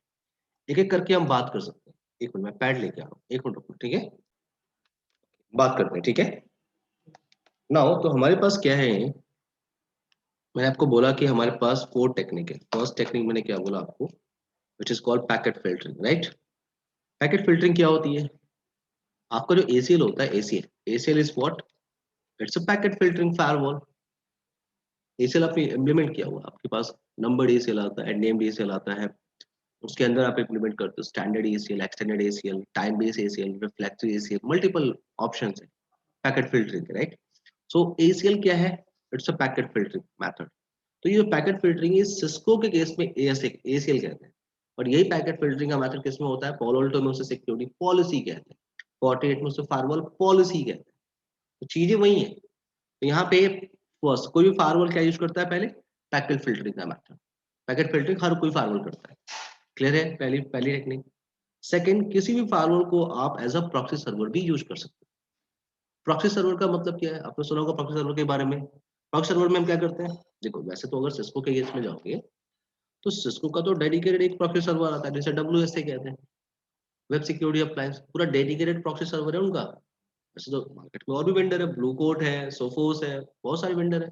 एक एक करके हम बात कर सकते हैं। एक मिनट मैं पैड लेके आ रहा हूँ, एक मिनट रुको, ठीक है, बात करते हैं, ठीक है। नाउ तो हमारे पास क्या है, मैंने आपको बोला कि हमारे पास 4 टेक्निक है। फर्स्ट टेक्निक मैंने क्या बोला आपको, which is called packet filtering, right. Packet filtering क्या होती है, आपका जो एसीएल होता है, ACL is what, it's a packet filtering firewall. ACL आपने इम्प्लीमेंट किया हुआ, आपके पास नंबर्ड एसीएल आता है, नेम्ड एसीएल आता है, उसके अंदर आप इम्प्लीमेंट करते हो standard ACL, extended ACL, time based ACL, reflective ACL, multiple options है पैकेट फिल्टरिंग, राइट। सो एसीएल क्या है, it's a packet filtering method. तो ये पैकेट फिल्टरिंग इस सिस्को के केस में एसीएल कहते हैं, और यही पैकेट फिल्टरिंग का मेथड किस में होता है, पालो अल्टो में उसे सिक्योरिटी पॉलिसी कहते हैं, फोर्टिनेट में उसे फायरवॉल पॉलिसी कहते हैं। तो चीजें वही है। तो यहाँ पे फर्स्ट कोई भी फायरवॉल क्या यूज करता है, पहले पैकेट फिल्टरिंग का मेथड। पैकेट फिल्टरिंग हर कोई फायरवॉल करता है, क्लियर है, पहली पहली टेक्निक। सेकंड, किसी भी फायरवॉल को आप एज अ प्रॉक्सी सर्वर भी यूज कर सकते हो। प्रॉक्सी सर्वर का मतलब क्या है, आपने सुना होगा प्रॉक्सी सर्वर के बारे में। प्रॉक्सी सर्वर में हम क्या करते हैं, देखो वैसे तो अगर सिस्को के केस में जाओगे तो सिस्को का तो डेडिकेटेड एक प्रॉक्सी सर्वर आता है जिसे WSA कहते हैं, वेब सिक्योरिटी अप्लायंस, पूरा डेडिकेटेड प्रॉक्सी सर्वर है उनका। वैसे तो मार्केट में और भी वेंडर है, ब्लू कोट है, सोफोस है, बहुत सारे वेंडर है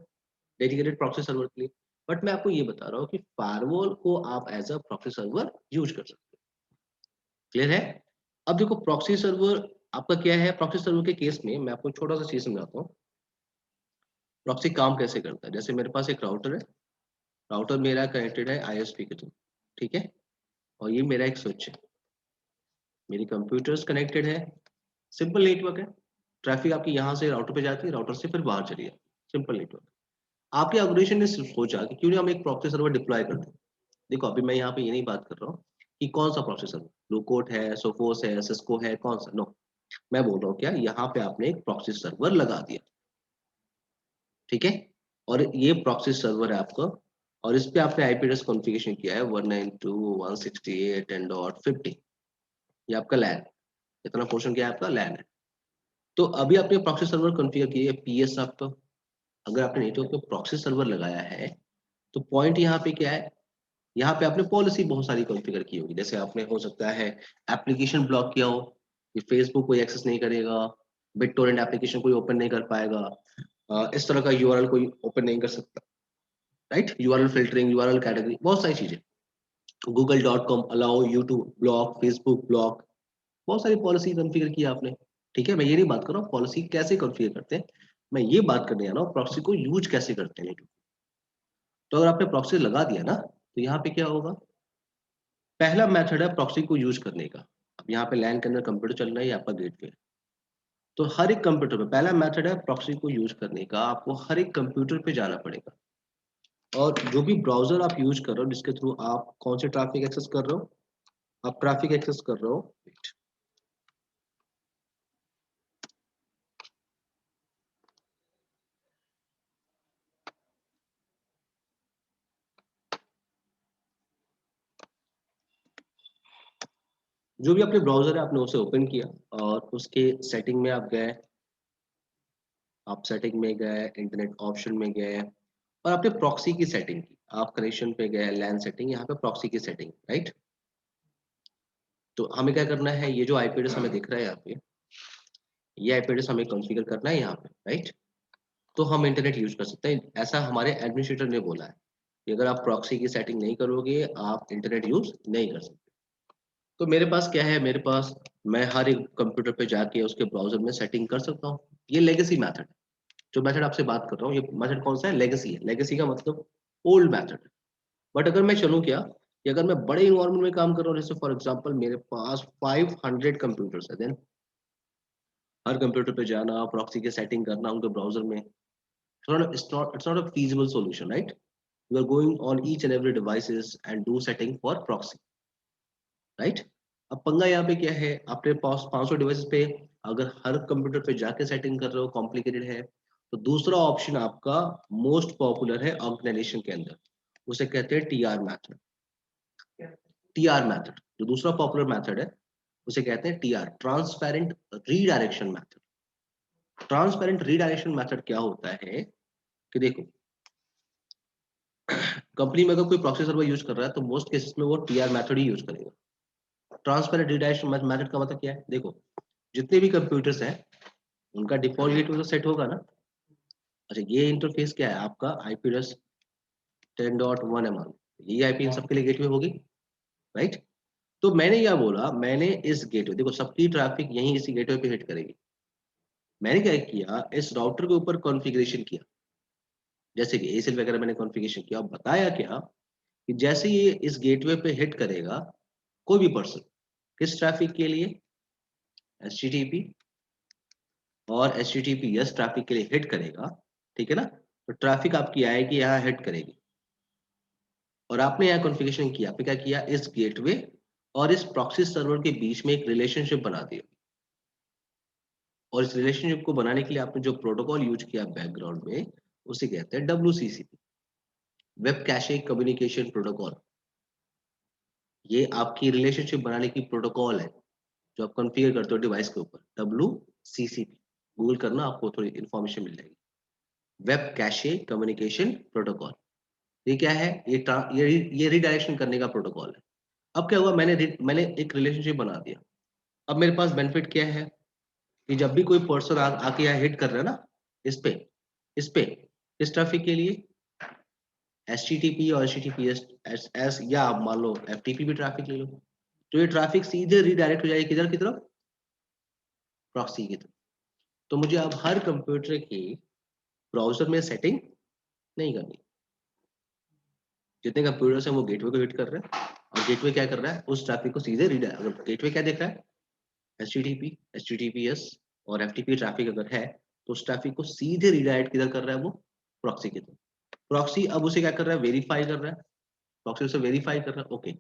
डेडिकेटेड प्रॉक्सी सर्वर के लिए। बट मैं आपको ये बता रहा हूँ कि फायरवॉल को आप as a proxy server use कर सकते हो। क्लियर है? अब देखो प्रॉक्सी सर्वर आपका क्या है। प्रॉक्सी सर्वर के केस में मैं आपको छोटा सा चीज समझाता हूँ। प्रॉक्सी काम कैसे करता है। जैसे मेरे पास एक राउटर है, राउटर मेरा कनेक्टेड है ISP के थ्रू, ठीक है, और ये मेरा एक स्विच है, मेरी कंप्यूटर्स कनेक्टेड है, सिंपल नेटवर्क है। ट्रैफिक आपकी यहाँ से राउटर पे जाती है, राउटर से फिर बाहर चली जाती है, सिंपल नेटवर्क। आपके ऑर्गेनाइजेशन ने सोचा कि क्यों नहीं हम एक प्रॉक्सी सर्वर डिप्लॉय करते हैं। देखो अभी मैं यहाँ पे ये नहीं बात कर रहा हूँ कि कौन सा प्रॉक्सी सर्वर, ब्लूकोट है, सोफोस है, सिस्को है, कौन सा, नो। मैं बोल रहा हूँ क्या, यहाँ पे आपने एक प्रॉक्सी सर्वर लगा दिया, ठीक है, और ये प्रॉक्सी सर्वर है आपका, और इस पे आपने आईपी एड्रेस कॉन्फ़िगरेशन किया है 192.168.10.50। ये आपका लैन, इतना पोर्शन क्या है आपका लैन है। तो अभी आपने प्रॉक्सी सर्वर कॉन्फ़िगर किया है PS आपका। अगर आपने नेटवर्क पे प्रॉक्सी सर्वर लगाया है तो पॉइंट यहाँ पे क्या है, यहाँ पे आपने पॉलिसी बहुत सारी कॉन्फ़िगर की होगी। जैसे आपने हो सकता है एप्लीकेशन ब्लॉक किया हो कि फेसबुक कोई एक्सेस नहीं करेगा, बिटटोरेंट एप्लीकेशन कोई ओपन नहीं कर पाएगा, इस तरह का URL कोई ओपन नहीं कर सकता, right. URL filtering, URL category, बहुत सारी चीजें। google.com allow you to block, Facebook block, बहुत सारी पॉलिसी कॉन्फ़िगर की आपने, ठीक है। मैं ये नहीं बात कर रहा हूँ पॉलिसी कैसे कॉन्फ़िगर करते हैं, मैं ये बात करने आ रहा हूँ प्रॉक्सी को यूज कैसे करते हैं। तो अगर आपने प्रॉक्सी लगा दिया ना, तो यहाँ पे क्या होगा, पहला मेथड है प्रॉक्सी को यूज करने का। अब यहाँ पे लैन के अंदर कंप्यूटर चल रहा है, ये आपका गेटवे, तो हर एक कंप्यूटर पे पहला मेथड है प्रॉक्सी को यूज करने का। आपको हर एक कंप्यूटर पे जाना पड़ेगा, और जो भी ब्राउजर आप यूज कर रहे हो, जिसके थ्रू आप कौन से ट्रैफिक एक्सेस कर रहे हो, आप ट्रैफिक एक्सेस कर रहे हो, जो भी अपने ब्राउजर है आपने उसे ओपन किया, और उसके सेटिंग में आप गए, आप सेटिंग में गए, इंटरनेट ऑप्शन में गए, और आपने प्रॉक्सी की सेटिंग की। आप कनेक्शन पे गए, लैन सेटिंग, यहाँ पे प्रॉक्सी की सेटिंग, राइट। तो हमें क्या करना है, ये जो आईपी एड्रेस हमें दिख रहा है यहाँ पे, ये आईपी एड्रेस हमें कॉन्फ़िगर करना है यहाँ पे, राइट। तो हम इंटरनेट यूज कर सकते हैं, ऐसा हमारे एडमिनिस्ट्रेटर ने बोला है कि अगर आप प्रॉक्सी की सेटिंग नहीं करोगे आप इंटरनेट यूज नहीं कर सकते। तो मेरे पास क्या है, मेरे पास, मैं हर एक कंप्यूटर पे जाके उसके ब्राउजर में सेटिंग कर सकता हूँ। ये लेगेसी मैथड है, जो मेथड आपसे बात कर रहा हूँ, ये मेथड कौन सा है, लेगेसी है। लेगेसी का मतलब ओल्ड मेथड है। बट अगर मैं चलूँ क्या, कि अगर मैं बड़े इन्वायरमेंट में काम कर रहा हूँ, जैसे फॉर एग्जांपल मेरे पास 500 कंप्यूटर्स है, देन हर कंप्यूटर पे जाना, प्रॉक्सी की सेटिंग करना उनके ब्राउजर में, it's not a feasible solution, right? You are going on each and every devices and do setting for proxy, right? अब पंगा यहाँ पे क्या है, आपके पास 500 डिवाइसेस पे अगर हर कंप्यूटर पे जाके सेटिंग कर रहे हो, कॉम्प्लिकेटेड है। तो दूसरा ऑप्शन आपका मोस्ट पॉपुलर है ऑर्गेनाइजेशन के अंदर, उसे कहते हैं TR मैथड। TR मैथड जो दूसरा पॉपुलर मैथड है, उसे कहते हैं TR, transparent redirection method. Transparent redirection method क्या होता है कि देखो, कंपनी में अगर कोई प्रॉक्सी सर्वर यूज कर रहा है तो मोस्ट केसेस में वो TR मेथड ही यूज करेगा। ट्रांसपेरेंट रीडायरेक्शन मेथड का मतलब क्या है, देखो जितने भी कंप्यूटर्स हैं उनका डिफॉल्ट गेटवे तो सेट होगा ना। अच्छा, ये इंटरफेस क्या है आपका, आईपी एड्रेस 10.1 है, ये आईपी इन सबके लिए गेटवे होगी, राइट। तो मैंने क्या बोला, मैंने इस गेटवे, देखो सबकी ट्रैफिक यहीं इसी गेटवे पे हिट करेगी। मैंने क्या किया, इस राउटर के ऊपर कॉन्फ़िगरेशन किया, जैसे कि एसीएल वगैरह मैंने कॉन्फ़िगरेशन किया। बताया क्या कि जैसे ये इस गेटवे पे हिट करेगा कोई भी पर्सन, किस ट्रैफिक के लिए, HTTP, और HTTP यस ट्रैफिक के लिए हिट करेगा, ठीक है ना। तो ट्रैफिक आपकी आएगी यहाँ, हिट करेगी, और आपने यहाँ कॉन्फ़िगरेशन किया, आपने क्या किया, इस गेटवे और इस प्रॉक्सी सर्वर के बीच में एक रिलेशनशिप बना दिया, और इस रिलेशनशिप को बनाने के लिए आपने जो प्रोटोकॉल यूज किया बैकग्राउंड में, उसे कहते हैं WCCP, web cache communication protocol. ये आपकी रिलेशनशिप बनाने की प्रोटोकॉल है जो आप कॉन्फ़िगर करते हो डिवाइस के ऊपर, WCCP। गूगल करना, आपको थोड़ी इन्फॉर्मेशन मिल जाएगी, वेब कैशे कम्युनिकेशन प्रोटोकॉल। ये क्या है, ये रीडायरेक्शन करने का प्रोटोकॉल है। अब क्या हुआ, मैंने एक रिलेशनशिप बना दिया। अब मेरे पास बेनिफिट क्या है कि जब भी कोई पर्सन आके यहाँ हिट कर रहा है ना, इस पे इस पे इस ट्रैफिक के लिए HTTP और HTTPS या आप मान लो FTP भी ट्रैफिक ले लो, तो ये ट्रैफिक सीधे रीडायरेक्ट हो जाएगी किधर की तरफ, प्रॉक्सी की तरफ। तो मुझे अब हर कंप्यूटर की ब्राउजर में सेटिंग नहीं करनी। जितने कंप्यूटर्स हैं वो गेटवे को हिट कर रहे हैं, और गेटवे क्या कर रहा है, उस ट्रैफिक को सीधे रीडायरेक्ट, अगर गेटवे क्या देख रहा है, HTTP HTTPS और FTP ट्रैफिक अगर है, तो उस ट्रैफिक को सीधे रीडायरेक्ट किधर कर रहा है, वो प्रॉक्सी की तरफ। प्रॉक्सी अब उसे क्या कर रहा है, वेरीफाई कर रहा है, प्रॉक्सी उसे वेरीफाई कर रहा है। ओके,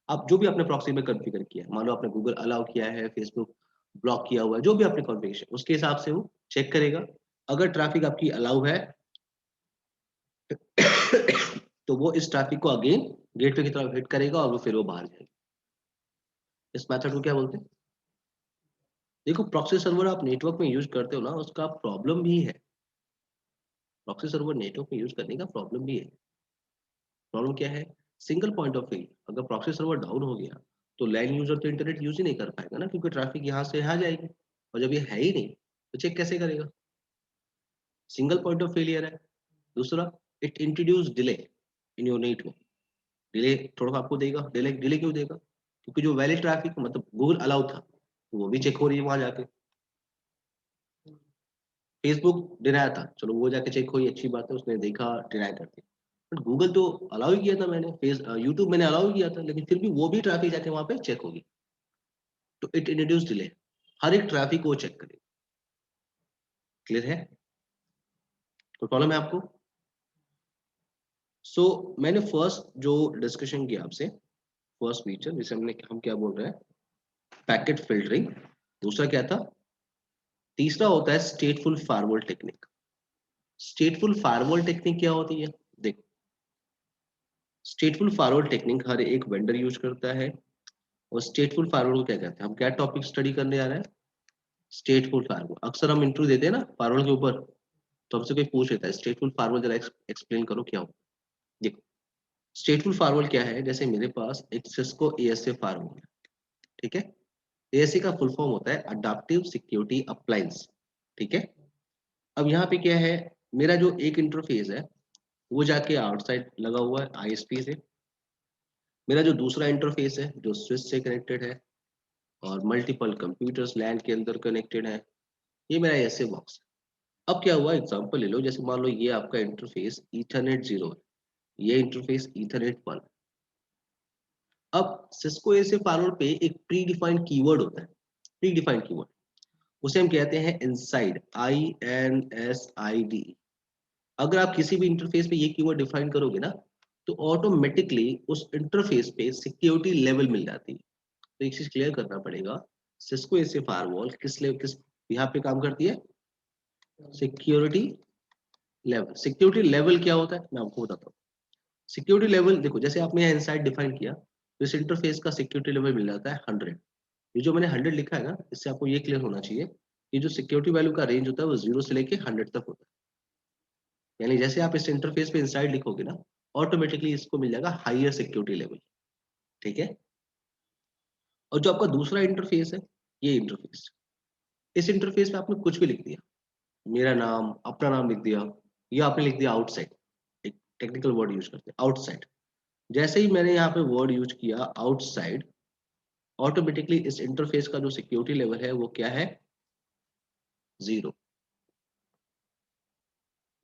अब जो भी आपने प्रॉक्सी में कॉन्फ़िगर किया है, मान लो आपने गूगल अलाउ किया है, फेसबुक ब्लॉक किया हुआ है, जो भी आपने कॉन्फ़िगरेशन, उसके हिसाब से वो चेक करेगा। अगर ट्रैफिक आपकी अलाउ है तो वो इस ट्रैफिक को अगेन गेटवे की तरफ हिट करेगा और वो फिर वो बाहर जाएगा। इस मेथड को क्या बोलते हैं? देखो, प्रॉक्सी सर्वर आप नेटवर्क में यूज करते हो ना, उसका प्रॉब्लम भी है। प्रॉक्सी सर्वर नेटवर्क में यूज करने का प्रॉब्लम भी है। प्रॉब्लम क्या है, सिंगल पॉइंट ऑफ फेल। अगर प्रॉक्सी सर्वर डाउन हो गया तो लैंड यूजर तो इंटरनेट यूज ही नहीं कर पाएगा ना, क्योंकि ट्रैफिक यहाँ से यहाँ जाएगी, और जब ये है ही नहीं तो चेक कैसे करेगा? सिंगल पॉइंट ऑफ फेलियर है। दूसरा, it introduce delay in your network. Delay थोड़ा सा आपको देगा। डिले डिले क्यों देगा? क्योंकि जो वैलिड ट्रैफिक मतलब गूगल अलाउ था, वो भी चेक हो रही है वहां जाके। फेसबुक डिनाया था, चलो वो जाके चेक हुई, अच्छी बात है, उसने देखा, डिनाई कर दिया। बट गूगल तो अलाउ ही किया था मैंने, यूट्यूब मैंने अलाउ ही किया था, लेकिन फिर भी वो भी ट्रैफिक जाके वहां पे चेक होगी। तो इट इंट्रोड्यूस डिले। हर एक ट्रैफिक को चेक करेगा। क्लियर है? कोई प्रॉब्लम है आपको? मैंने फर्स्ट जो डिस्कशन किया आपसे, फर्स्ट फीचर जिसे हम क्या बोल रहे हैं, पैकेट फिल्टरिंग। दूसरा क्या था? तीसरा होता है स्टेटफुल फायरवॉल टेक्निक। स्टेटफुल फायरवॉल टेक्निक क्या होती है? देखो, स्टेटफुल फायरवॉल टेक्निक हर एक वेंडर यूज करता है। और स्टेटफुल फायरवॉल को क्या कहते हैं, हम क्या टॉपिक स्टडी करने जा रहे हैं? स्टेटफुल फायरवॉल। अक्सर हम इंटरव्यू देते हैं ना फायरवॉल के ऊपर, तो हमसे कोई पूछ लेता है स्टेटफुल फायरवॉल जरा एक्सप्लेन करो क्या हो। देखो, स्टेटफुल फायरवॉल क्या है, जैसे मेरे पास एक सिस्को ASA फायरवॉल है, ठीक है। ASA का फुल फॉर्म होता है अडाप्टिव सिक्योरिटी अप्लायंस, ठीक है। अब यहाँ पे क्या है, मेरा जो एक इंटरफेस है वो जाके आउटसाइड लगा हुआ है ISP से। मेरा जो दूसरा इंटरफेस है जो स्विच से कनेक्टेड है और मल्टीपल कंप्यूटर्स लैन के अंदर कनेक्टेड है, ये मेरा ऐसे बॉक्स है। अब क्या हुआ, एग्जांपल ले लो, जैसे मान लो ये आपका इंटरफेस ईथरनेट 0 है, ये इंटरफेस ईथरनेट 1। अब सिस्को ऐसे फायरवॉल पे एक प्री डिफाइंड कीवर्ड होता है, प्री डिफाइंड कीवर्ड, उसे हम कहते हैं इनसाइड, INSID। अगर आप किसी भी इंटरफेस पे ये कीवर्ड डिफाइन करोगे ना, तो ऑटोमेटिकली उस इंटरफेस पे सिक्योरिटी लेवल मिल जाती है। तो एक चीज क्लियर करना पड़ेगा, सिस्को ऐसे फायरवॉल किस यहाँ पे काम करती है? Security level. सिक्योरिटी लेवल क्या होता है मैं आपको बताता हूँ। सिक्योरिटी लेवल देखो, जैसे आपने यहाँ इनसाइड डिफाइन किया, तो इस इंटरफेस का सिक्योरिटी लेवल मिल जाता है 100। ये जो मैंने 100 लिखा है ना, इससे आपको ये क्लियर होना चाहिए कि जो सिक्योरिटी वैल्यू का रेंज होता है वो 0 से लेके 100 तक होता है। यानी जैसे आप इस इंटरफेस पे इनसाइड लिखोगे ना, ऑटोमेटिकली इसको मिल जाएगा हायर सिक्योरिटी लेवल, ठीक है। और जो आपका दूसरा इंटरफेस है, ये इंटरफेस, इस इंटरफेस में आपने कुछ भी लिख दिया, मेरा नाम, अपना नाम लिख दिया, या आपने लिख दिया आउटसाइड, एक टेक्निकल वर्ड यूज करते हैं आउटसाइड। जैसे ही मैंने यहाँ पे वर्ड यूज किया आउटसाइड, ऑटोमेटिकली इस इंटरफेस का जो सिक्योरिटी लेवल है वो क्या है? 0।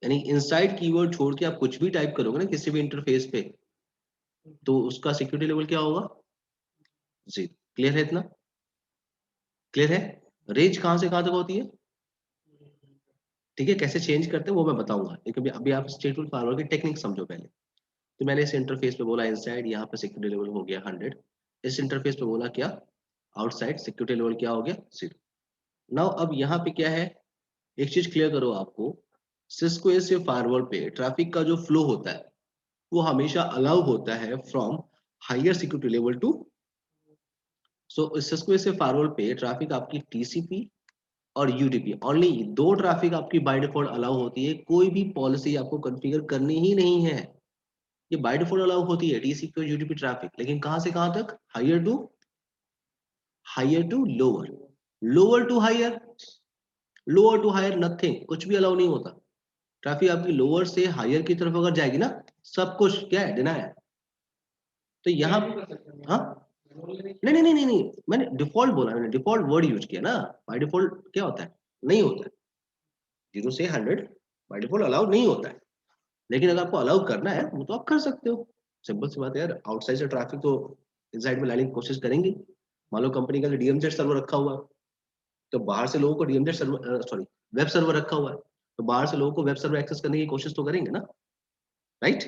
यानी इनसाइड कीवर्ड छोड़ के आप कुछ भी टाइप करोगे ना किसी भी इंटरफेस पे, तो उसका सिक्योरिटी लेवल क्या होगा? 0। क्लियर है इतना? क्लियर है? रेंज कहां से कहां तक होती है? ठीक है, कैसे चेंज करते हैं वो मैं बताऊंगा, लेकिन अभी आप स्टेटफुल फारवर्ड की टेक्निक समझो पहले। तो मैंने इस इंटरफेस पे बोला इनसाइड, यहाँ पे सिक्योरिटी लेवल हो गया 100। इस इंटरफेस पे बोला क्या? आउटसाइड, सिक्योरिटी लेवल क्या हो गया? 0। नाउ अब यहाँ पे क्या है, एक चीज क्लियर करो आपको, सिस्को ऐसे फायरवॉल पे ट्रैफिक का जो फ्लो होता है वो हमेशा अलाउ होता है from higher security level to. So Cisco ऐसे फायरवॉल पे ट्रैफिक आपकी TCP और UDP ओनली दो ट्रैफिक आपकी बाय डिफॉल्ट अलाउ होती है, कोई भी पॉलिसी आपको कॉन्फ़िगर करनी ही नहीं है। ये बाय डिफॉल्ट अलाउ होती है टीसीपी और यूडीपी ट्रैफिक, लेकिन कहां से कहां तक? Higher to lower, lower to higher, lower to higher nothing, कुछ भी अलाउ नहीं होता। ट्रैफिक आपकी लोअर से हायर की तरफ अगर जाएगी ना, सब कुछ क्या है, डिनाई है। तो यहाँ हाँ नहीं नहीं नहीं नहीं नहीं, मैंने डिफॉल्ट बोला, मैंने डिफॉल्ट वर्ड यूज किया ना। बाय डिफॉल्ट क्या होता है? नहीं होता है। 0 से 100 बाय डिफॉल्ट अलाउ नहीं होता है, लेकिन अगर आपको अलाउ करना है वो तो आप कर सकते हो। सिंपल सी बात है यार, आउटसाइड से ट्रैफिक तो इनसाइड में लाने की कोशिश करेंगे। मान लो कंपनी का डीएमजेड सर्वर रखा हुआ है, तो बाहर से लोगों को DMZ server, sorry, web server रखा हुआ है, तो बाहर से लोगों को वेब सर्वर एक्सेस करने की कोशिश तो करेंगे ना, right?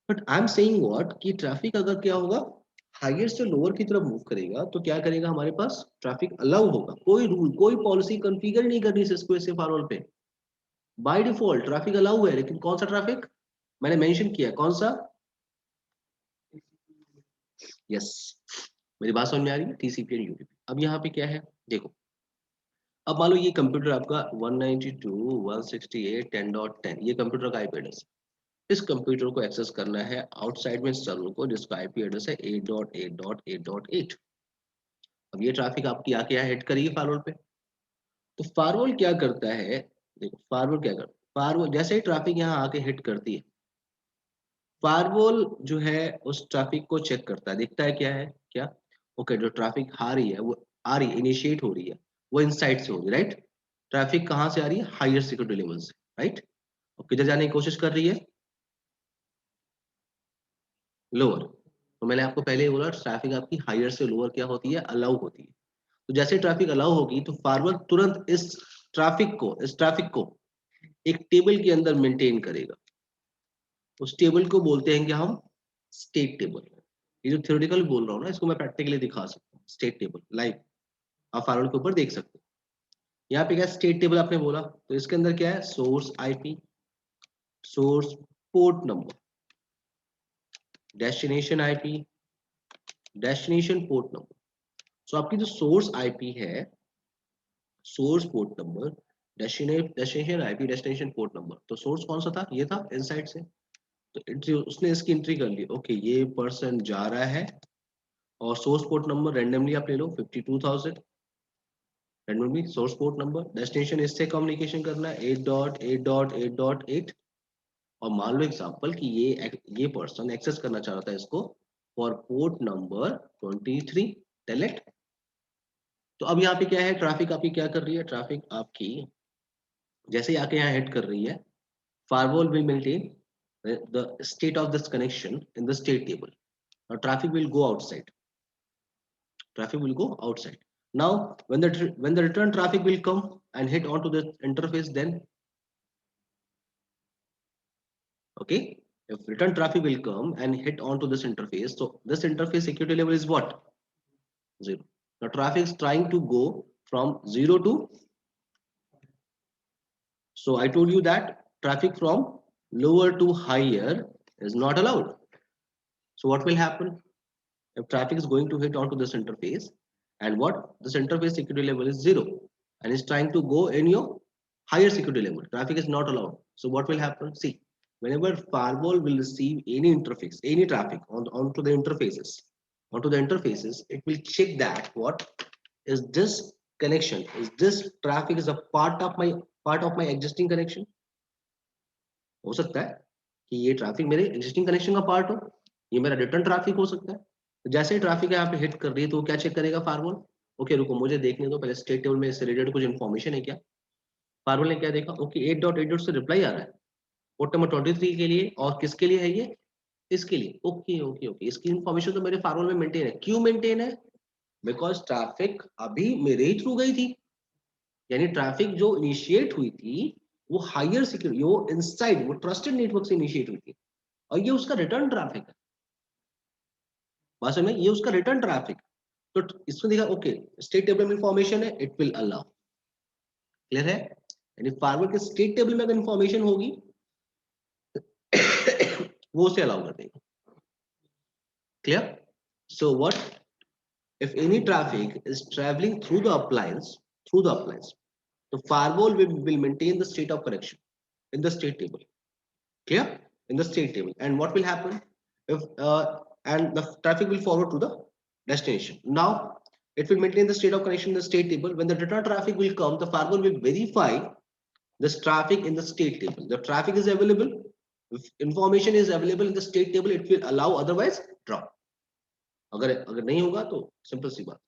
But I am saying what, कि ट्रैफिक अगर क्या होगा, हायर से लोअर की तरफ मूव करेगा, तो क्या करेगा, हमारे पास ट्रैफिक अलाउ होगा। कोई रूल, कोई पॉलिसी कॉन्फ़िगर नहीं करनी सिस्को से फायरवॉल पे। बाय डिफॉल्ट ट्रैफिक अलाउ है, लेकिन कौन सा ट्रैफिक मैंने मेंशन किया, कौन सा? यस, मेरी बात समझ में आ रही है? TCP and UDP. अब यहाँ पे क्या है, देखो, अब मान लो ये कंप्यूटर आपका 192.168.10.10 ये कंप्यूटर का आईपी एड्रेस है। इस कंप्यूटर को एक्सेस करना है आउटसाइड में सर्वर को, जिसका आईपी एड्रेस है 8.8.8.8। अब ये ट्रैफिक आपकी आके यहाँ हिट करेगी फायरवॉल पे। तो फायरवॉल क्या करता है, देखो फायरवॉल क्या करता है, फायरवॉल जैसे ही ट्रैफिक यहाँ आके हिट करती है, फायरवॉल जो है उस ट्रैफिक को चेक करता है, देखता है क्या है, क्या, ओके, जो ट्रैफिक आ रही है वो आ रही है, इनिशिएट हो रही है, वो इनसाइड से हो रही है, राइट? ट्रैफिक कहाँ से आ रही है? हायर सिक्योरिटी लेवल से, राइट? और किधर जाने की कोशिश कर रही है? लोअर। तो मैंने आपको पहले ही बोला, ट्रैफिक आपकी हायर से लोअर क्या होती है, अलाउ होती है। तो जैसे ट्रैफिक अलाउ होगी, तो फारवर्ड तुरंत इस ट्रैफिक को एक टेबल के अंदर मेंटेन करेगा। उस टेबल को बोलते हैं कि हम स्टेट टेबल। ये जो थ्योरेटिकल बोल रहा हूँ ना, इसको मैं प्रैक्टिकली दिखा सकता हूँ। स्टेट टेबल लाइव आप फारवर्ड के ऊपर देख सकते हो। यहाँ पे क्या स्टेट टेबल आपने बोला, तो इसके अंदर क्या है, source IP, source port number, destination IP, destination port number. So आपकी जो सोर्स आईपी है, source port number, destination IP, destination port number. तो सोर्स कौन सा था, ये था इनसाइड से। तो एंट्री, उसने इसकी एंट्री कर ली, ओके ये पर्सन जा रहा है, और सोर्स पोर्ट नंबर रैंडमली आप ले लो 52,000, randomly source port number. Destination इससे कम्युनिकेशन करना है 8.8.8.8। और मान लो एग्जांपल कि ये पर्सन एक्सेस करना चाह रहा था इसको फॉर पोर्ट नंबर 23, टेलेट। तो अब यहाँ पे क्या है, ट्रैफिक आपकी क्या कर रही है, ट्रैफिक आपकी जैसे ही आके यहाँ हिट कर रही है, firewall will maintain the state of this connection in the state table. Now traffic will go outside. Traffic will go outside. Now when the return traffic will come and hit onto the interface, then okay, if return traffic will come and hit onto this interface, so this interface security level is what? 0. Now traffic is trying to go from 0 to, so I told you that traffic from lower to higher is not allowed. So what will happen? If traffic is going to hit onto this interface, and what this interface security level is 0, and is trying to go in your higher security level, traffic is not allowed. So what will happen? See, whenever firewall will receive any interface, any traffic onto the interfaces, it will check that what is this connection, is this traffic is a part of my existing connection. हो सकता है कि ये traffic मेरे existing connection का part हो, ये मेरा रिटर्न ट्रैफिक हो सकता है। तो जैसे ही ट्रैफिक यहाँ पे हिट कर रही है, तो वो क्या चेक करेगा फायरवॉल, ओके रुको मुझे देखने दो पहले स्टेट टेबल में इससे रिलेटेड कुछ इन्फॉर्मेशन है क्या। फायरवॉल ने क्या देखा, ओके 8.8 से रिप्लाई आ रहा है पोर्ट नंबर 23 के लिए, और किसके लिए है ये, इसके लिए, ओके ओके ओके, इसकी इन्फॉर्मेशन तो मेरे फायरवॉल में मेंटेन है। क्यों मेंटेन है? बिकॉज ट्रैफिक अभी मेरे ही थ्रू गई थी, यानी ट्रैफिक जो इनिशिएट हुई थी वो हायर सिक्योरिटी, वो इनसाइड, वो ट्रस्टेड नेटवर्क से इनिशिएट हुई थी, और ये उसका रिटर्न ट्रैफिक है। बात समझ में, ये उसका रिटर्न ट्रैफिक। तो इसमें देखा, ओके स्टेट टेबल में इंफॉर्मेशन है, इट विल अलाउ। क्लियर है? यानी फारवर्ड के स्टेट टेबल में अगर इंफॉर्मेशन होगी वो उसे अलाउ कर देगा। Clear? So what, if any traffic is traveling through the appliance, the firewall will maintain the state of connection in the state table. Clear? in the state table. And what will happen if and the traffic will forward to the destination. Now it will maintain the state of connection in the state table. When the data traffic will come, the firewall will verify this traffic in the state table. The traffic is available, if information is available in the state table, it will allow, otherwise drop. अगर अगर नहीं होगा तो simple सी बात,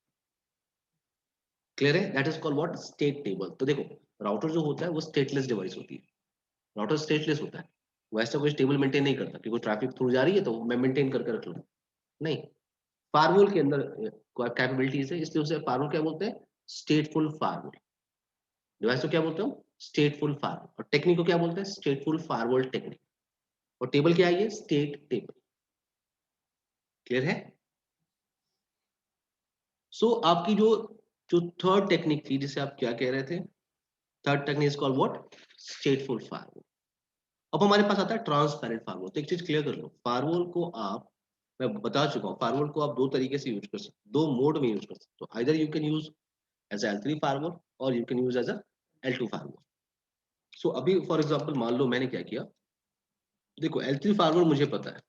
clear है? That is called what, state table. तो देखो router जो होता है वो स्टेटलेस डिवाइस होती है. राउटर स्टेटलेस होता है, वो ऐसा कोई टेबल मेंटेन नहीं करता कि कोई ट्रैफिक थ्रू जा रही है तो मैं मेंटेन करके रख लूँ, नहीं. फायरवॉल के अंदर कैपेबिलिटीज है, इसलिए उसे फायरवॉल क्या बोलते हैं, स्टेटफुल फायरवॉल. डिवाइस को क्या बोलते हैं, स्टेटफुल फायरवॉल. और टेक्निक को क्या बोलते हैं, स्टेटफुल फायरवॉल टेक्निक. और टेबल क्या है, ये स्टेट टेबल. क्लियर है? सो आपकी जो जो थर्ड टेक्निक थी, जिसे आप क्या कह रहे थे, third technique is called what, स्टेटफुल firewall. अब हमारे पास आता है ट्रांसपेरेंट फायरवॉल. तो एक चीज क्लियर कर लो, फायरवॉल को आप, मैं बता चुका हूँ, फायरवॉल को आप दो तरीके से यूज कर सकते, दो मोड में यूज कर सकते हो. Either you can use as L3 firewall और you can use as L2 firewall. So अभी फॉर एग्जांपल मान लो मैंने क्या किया, देखो L3 फायरवॉल मुझे पता है,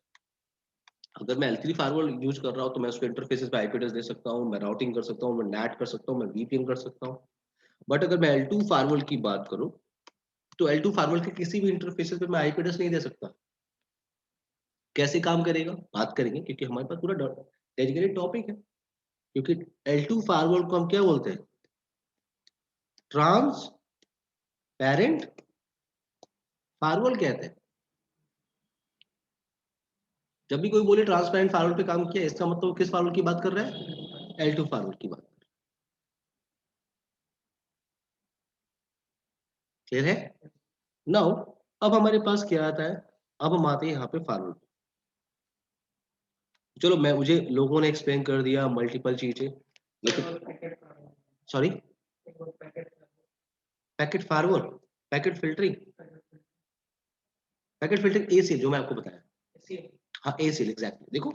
अगर मैं L3 फायरवॉल यूज कर रहा हूँ तो मैं उसके इंटरफेसेस पे आईपी एड्रेस दे सकता हूँ, मैं राउटिंग कर सकता हूँ, मैं नेट कर सकता हूँ, मैं वीपीएन कर सकता हूँ. बट अगर मैं L2 फायरवॉल की बात करूँ तो L2 फायरवॉल के किसी भी इंटरफेसेस पे मैं आईपी एड्रेस नहीं दे सकता. कैसे काम करेगा बात करेंगे, क्योंकि हमारे पास पूरा डेडिकेटेड टॉपिक है. क्योंकि L2 फायरवॉल को हम क्या बोलते हैं, ट्रांसपेरेंट फायरवॉल कहते हैं. जब भी कोई बोले ट्रांसपेरेंट फायरवॉल पे काम किया, इसका मतलब किस फायरवॉल की बात कर रहा है, L2 फायरवॉल की बात. क्लियर है? नाउ अब हमारे पास क्या आता है, अब हम आते हैं यहाँ पे फायरवॉल. चलो मैं, मुझे लोगों ने एक्सप्लेन कर दिया मल्टीपल चीजें, लेकिन sorry, packet firewall, packet filtering, packet filtering ACL जो मैं आपको बताया. हाँ एसीएल एग्जैक्टली. देखो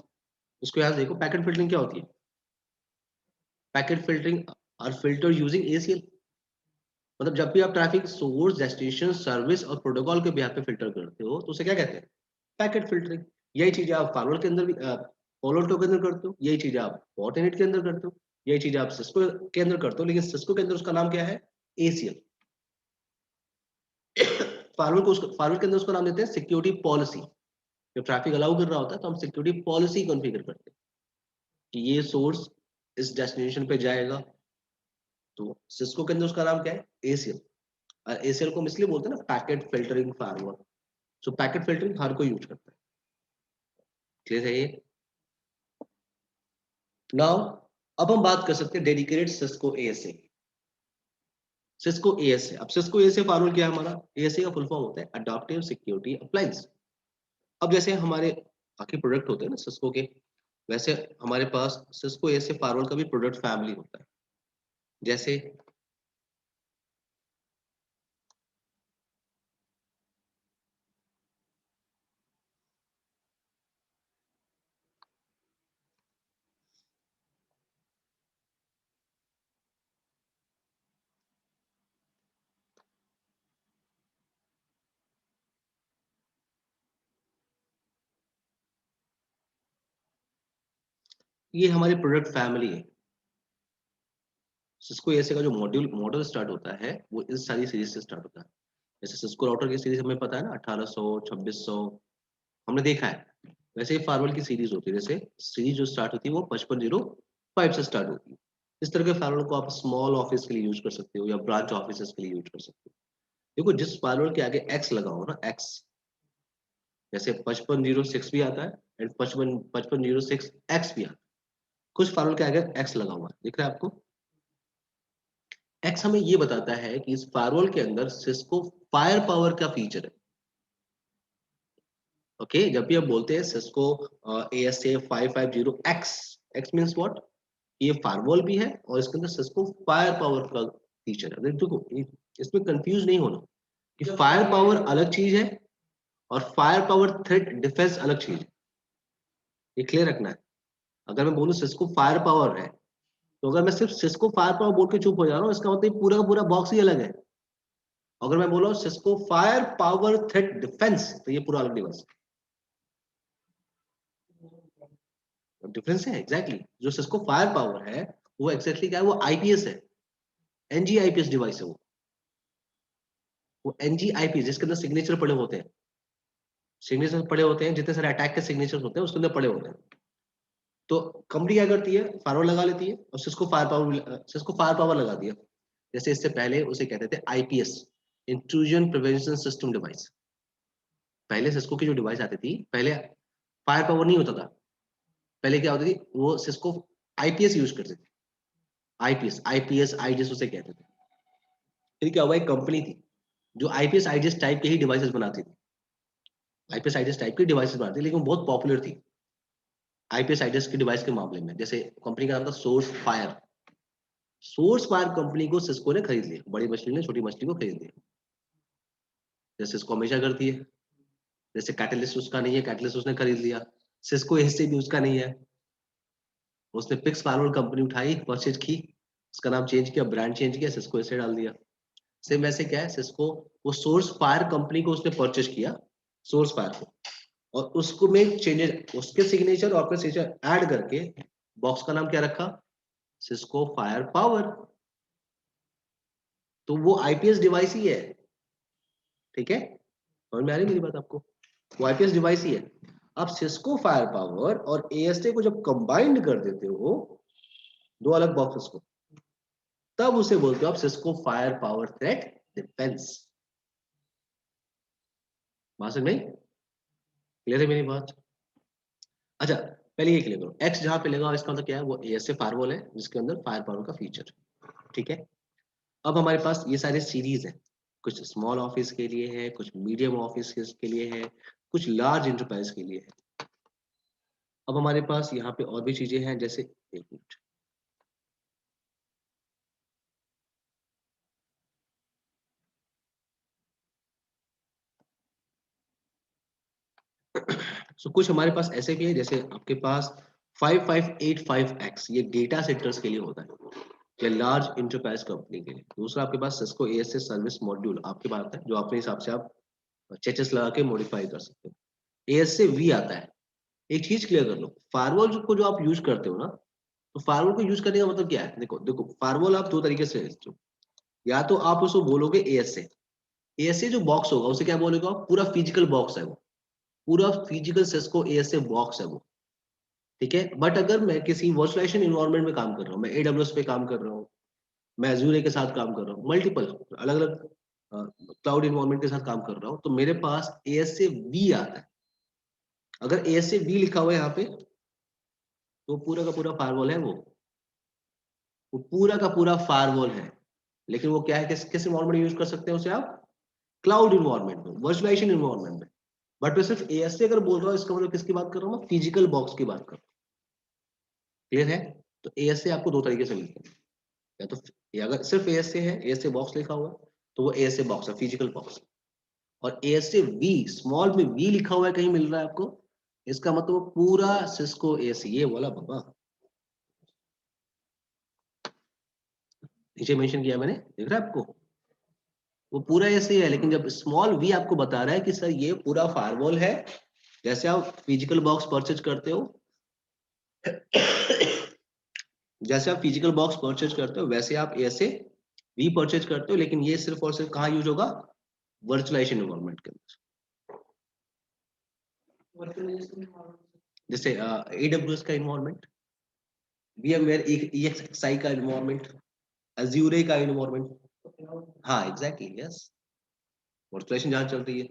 उसको याद देखो, पैकेट फिल्टरिंग क्या होती है, packet filtering are filter using ACL. मतलब जब भी आप ट्रैफिक सोर्स, डेस्टिनेशन, सर्विस और प्रोटोकॉल के बिहाफ पे फिल्टर करते हो तो उसे क्या कहते हैं, पैकेट फिल्टरिंग. यही चीज आप फायरवॉल के अंदर भी, फॉलोटो के अंदर करते हो, यही चीज आप फॉर्टिनेट के अंदर करते हो, यही चीज आप सिस्को के अंदर करते हो. लेकिन सिस्को के अंदर उसका नाम क्या है, एसीएल. फायरवॉल को, फायरवॉल के अंदर उसका नाम देते हैं सिक्योरिटी पॉलिसी. जब ट्रैफिक अलाउ कर रहा होता है तो हम सिक्योरिटी पॉलिसी कॉन्फ़िगर करते हैं कि ये सोर्स इस डेस्टिनेशन पे जाएगा. तो सिस्को के अंदर उसका नाम क्या है, एसीएल. एसीएल को हम इसलिए बोलते हैं ना पैकेट फिल्टरिंग फायरवॉल. सो पैकेट फिल्टरिंग हर कोई यूज करता है. क्लियर है ये? नाउ अब हम बात कर सकते हैं dedicated Cisco ASA. Cisco ASA, अब सिस्को एएसए फायरवॉल क्या है हमारा, एएसए का फुल फॉर्म होता है अडॉप्टिव सिक्योरिटी अप्लायंस. अब जैसे हमारे बाकी प्रोडक्ट होते हैं ना सिस्को के, वैसे हमारे पास सिस्को एएसए फायरवॉल का भी प्रोडक्ट फैमिली होता है. जैसे ये हमारी प्रोडक्ट फैमिली है. सिस्को एएसए का जो मॉडल स्टार्ट होता है वो इस सारी सीरीज से स्टार्ट होता है. जैसे सिस्को राउटर की सीरीज हमें पता है ना, 1800, 2600 हमने देखा है. वैसे ही फायरवॉल की सीरीज होती है, जैसे सीरीज जो स्टार्ट होती है वो 5505 से स्टार्ट होती है. इस तरह के फायरवॉल को आप स्मॉल ऑफिस के लिए यूज कर सकते हो या ब्रांच ऑफिस के लिए यूज कर सकते हो. देखो जिस फायरवॉल के आगे एक्स लगा हो ना, एक्स, जैसे 5506 भी आता है एंड 5506 एक्स भी आता है. कुछ फायरवॉल के आगे एक्स लगा हुआ है, दिख रहा है आपको. एक्स हमें ये बताता है कि इस फायरवॉल के अंदर सिस्को फायर पावर का फीचर है. ओके जब भी आप बोलते हैं Cisco ASA 550X, x means what, ये फायरवॉल भी है और इसके अंदर सिस्को फायर पावर का फीचर है. देखो इसमें कंफ्यूज नहीं होना कि फायर पावर अलग चीज है और फायर पावर थ्रेट डिफेंस अलग चीज है. ये क्लियर रखना है. अगर मैं बोलूं सिस्को फायर पावर है, तो अगर मैं सिर्फ सिस्को फायर पावर बोल के चुप हो जा रहा हूँ, इसका मतलब पूरा का पूरा बॉक्स ही अलग है. अगर मैं बोला Cisco Firepower threat defence, तो ये पूरा अलग डिवाइस. डिफरेंस है एग्जैक्टली जो सिस्को फायर पावर है वो एग्जैक्टली क्या है, वो आईपीएस है, एनजी आईपीएस डिवाइस है वो एनजी आईपीएस जिसके अंदर सिग्नेचर पड़े होते हैं, सिग्नेचर पड़े होते हैं, जितने सारे अटैक के सिग्नेचर होते हैं उसके अंदर पड़े होते हैं। तो कंपनी क्या करती है, फायरवॉल लगा लेती है और सिस्को फायर पावर लगा दिया। जैसे इससे पहले उसे कहते थे IPS, intrusion prevention system device. पहले सिस्को की जो डिवाइस आती थी, पहले फायर पावर नहीं होता था, पहले क्या होती थी, वो सिस्को आईपीएस यूज करते थे, आईपीएस आईजीएस उसे कहते थे। फिर क्या हुआ, एक कंपनी थी जो आईपीएस आईजीएस टाइप के ही डिवाइसेस बनाती थी, आईपीएस आईजीएस टाइप की डिवाइसेस बनाती थी, लेकिन बहुत पॉपुलर थी आईपीएस आईजीएस की डिवाइस के मामले में। जैसे कंपनी का नाम था source fire, source fire company को सिस्को ने खरीद लिया, बड़ी मछली ने छोटी मछली को खरीद लिया, जैसे सिस्को हमेशा करती है। जैसे कैटलिस्ट उसका नहीं है, कैटलिस्ट उसने खरीद लिया, सिस्को एससी भी उसका नहीं है, उसने पिक्स फायरवॉल कंपनी उठाई, परचेज की, उसका नाम चेंज किया, ब्रांड चेंज किया, सिस्को एसए डाल दिया। सेम वैसे क्या है, सिस्को वो सोर्स फायर कंपनी को उसने परचेज किया, सोर्स फायर को, और उसको में चेंजेस, उसके सिग्नेचर और अपने सिग्नेचर ऐड करके बॉक्स का नाम क्या रखा, सिस्को फायर पावर। तो वो आईपीएस डिवाइस ही है, ठीक है, समझ में आ रही मेरी बात आपको, वो आईपीएस डिवाइस ही है। अब सिस्को फायर पावर और एएसए को जब कंबाइंड कर देते हो दो अलग बॉक्सेस को, तब उसे बोलते हो आप Cisco Firepower threat defence. बात समझ में, क्लियर है मेरी बात? अच्छा, पहले ये क्लियर करो, एक्स जहां पे लगा इसका मतलब क्या है, वो एएसए फायरवॉल है जिसके अंदर फायर पावर का फीचर, ठीक है। अब हमारे पास ये सारे सीरीज है, कुछ स्मॉल ऑफिस के लिए है, कुछ मीडियम ऑफिस के लिए है, कुछ लार्ज इंटरप्राइज के लिए है। अब हमारे पास यहाँ पे और भी चीजें हैं, जैसे एक मिनट, सो कुछ हमारे पास ऐसे भी है, जैसे आपके पास 5585X, ये डेटा सेंटर्स के लिए होता है, या लार्ज इंटरप्राइज कंपनी के लिए। दूसरा आपके पास सिस्को एएसए सर्विस मॉड्यूल आपके पास है, जो अपने हिसाब से आप चेचेस लगा के मॉडिफाई कर सकते हो। एएसए वी आता है। एक चीज क्लियर कर लो, फायरवॉल को जो आप यूज करते हो ना, तो फायरवॉल को यूज करने का मतलब क्या है, देखो देखो फायरवॉल आप दो तरीके से समझो। या तो आप उसको बोलोगे एएसए, एएसए जो बॉक्स होगा उसे क्या बोलेगा आप, पूरा फिजिकल बॉक्स है वो, पूरा फिजिकल सिस्को एएसए बॉक्स है वो, ठीक है। बट अगर मैं किसी वर्चुअलाइजेशन इन्वायरमेंट में काम कर रहा हूँ, मैं एडब्ल्यूएस पे काम कर रहा हूँ, मैं अजूरे के साथ काम कर रहा हूँ, मल्टीपल अलग अलग क्लाउड इन्वायरमेंट के साथ काम कर रहा हूँ, तो मेरे पास एएसए वी आता है। अगर एएसए वी लिखा हुआ है यहाँ पे, तो पूरा का पूरा फायरवॉल है वो पूरा का पूरा फायरवॉल है। लेकिन वो क्या है, किस इन्वायरमेंट यूज कर सकते हैं उसे आप, क्लाउड इन्वायरमेंट में, वर्चुअलाइजेशन इन्वायरमेंट में। बट मैं सिर्फ एएसए अगर बोल रहा हूँ, इसका मतलब किसकी बात कर रहा हूँ, मैं फिजिकल बॉक्स की बात कर रहा हूँ, क्लियर है। तो एएसए आपको दो तरीके से मिलते हैं, या तो अगर सिर्फ एएसए है, एएसए बॉक्स लिखा हुआ है, तो वो एएसए बॉक्स है, फिजिकल बॉक्स। और एएसए वी, स्मॉल में वी लिखा हुआ है कहीं मिल रहा है आपको, इसका मतलब वो पूरा सिस्को एएसए, ये वाला बाबा नीचे मेंशन किया मैंने, देख रहा है आपको, वो पूरा ऐसे ही है। लेकिन जब स्मॉल वी आपको बता रहा है कि सर ये पूरा फायरवॉल है, जैसे आप फिजिकल बॉक्स परचेज करते हो जैसे आप फिजिकल बॉक्स परचेज करते हो, वैसे आप ऐसे वी परचेज करते हो, लेकिन ये सिर्फ और सिर्फ कहाँ यूज होगा, वर्चुअलाइजेशन एनवायरनमेंट के अंदर। जैसे एडब्ल्यूएस का इन्वायरमेंट, VMware EXXI का इन्वायरमेंट, अज्यूरे का इन्वायरमेंट, हाँ एग्जैक्टली यस, वर्चुअलाइजेशन जहाँ चल रही है,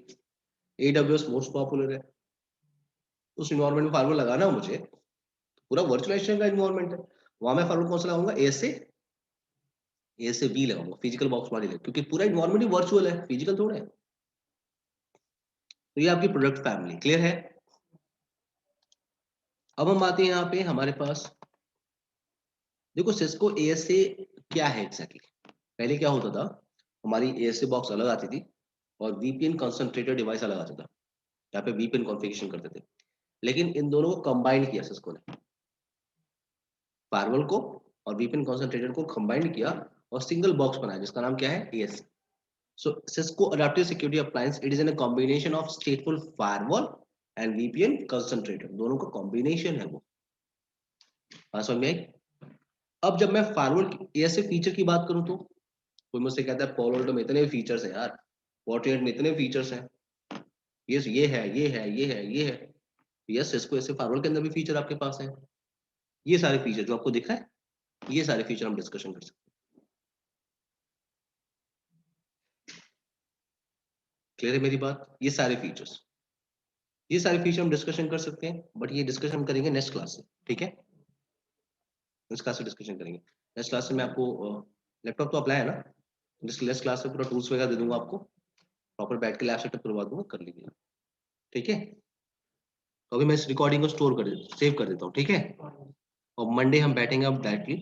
AWS मोस्ट पॉपुलर है, उस इन्वायरमेंट में फायरवॉल लगाना हो मुझे, पूरा वर्चुअलाइजेशन का इन्वायरमेंट है, वहां मैं फायरवॉल कौन सा लगाऊंगा, ए से बी लगाऊंगा, फिजिकल बॉक्स वाली लगा, क्योंकि पूरा इन्वायरमेंट ही वर्चुअल है, फिजिकल थोड़ा है। तो ये आपकी प्रोडक्ट फैमिली क्लियर है। अब हम आते हैं यहाँ पे हमारे पास, देखो सिस्को एएसए क्या है एग्जैक्टली। पहले क्या होता था, हमारी एएसए बॉक्स अलग आती थी और वीपीएन कंसंट्रेटर डिवाइस अलग आता था, यहाँ पे वीपीएन कॉन्फ़िगरेशन करते थे। लेकिन इन दोनों को कंबाइन किया सिस्को ने, फायरवॉल को और वीपीएन कंसंट्रेटर को कंबाइन किया और सिंगल बॉक्स बनाया जिसका नाम क्या है, ASA. So Cisco Adaptive Security Appliance, it is in a combination of stateful firewall and VPN concentrator, दोनों का कॉम्बिनेशन है वो। बात समझ में आई? अब जब मैं फॉरवर्ड ऐसे फीचर की बात करूं तो कोई मुझसे कहता है फॉरवर्ड में इतने फीचर्स हैं यार, पोर्ट्रेट में इतने फीचर्स हैं, ये है ये है ये है ये है। यस, इसको ऐसे फॉरवर्ड के अंदर भी फीचर आपके पास है। ये सारे फीचर जो आपको दिख रहा है, ये सारे फीचर हम डिस्कशन कर सकते हैं। क्लियर है मेरी बात? ये सारे फीचर हम डिस्कशन कर सकते हैं, बट ये डिस्कशन हम करेंगे नेक्स्ट क्लास से, ठीक है? नेक्स्ट क्लास से डिस्कशन करेंगे। नेक्स्ट क्लास से मैं आपको लैपटॉप तो अप्लाई है ना, नेक्स्ट क्लास में पूरा टूल्स वगैरह दे दूंगा आपको, प्रॉपर बैठ के लैब सेटअप करवा दूंगा, कर लीजिए, ठीक है? तो अभी मैं इस रिकॉर्डिंग को सेव कर देता हूँ, ठीक है? और मंडे हम बैठेंगे अब डायरेक्टली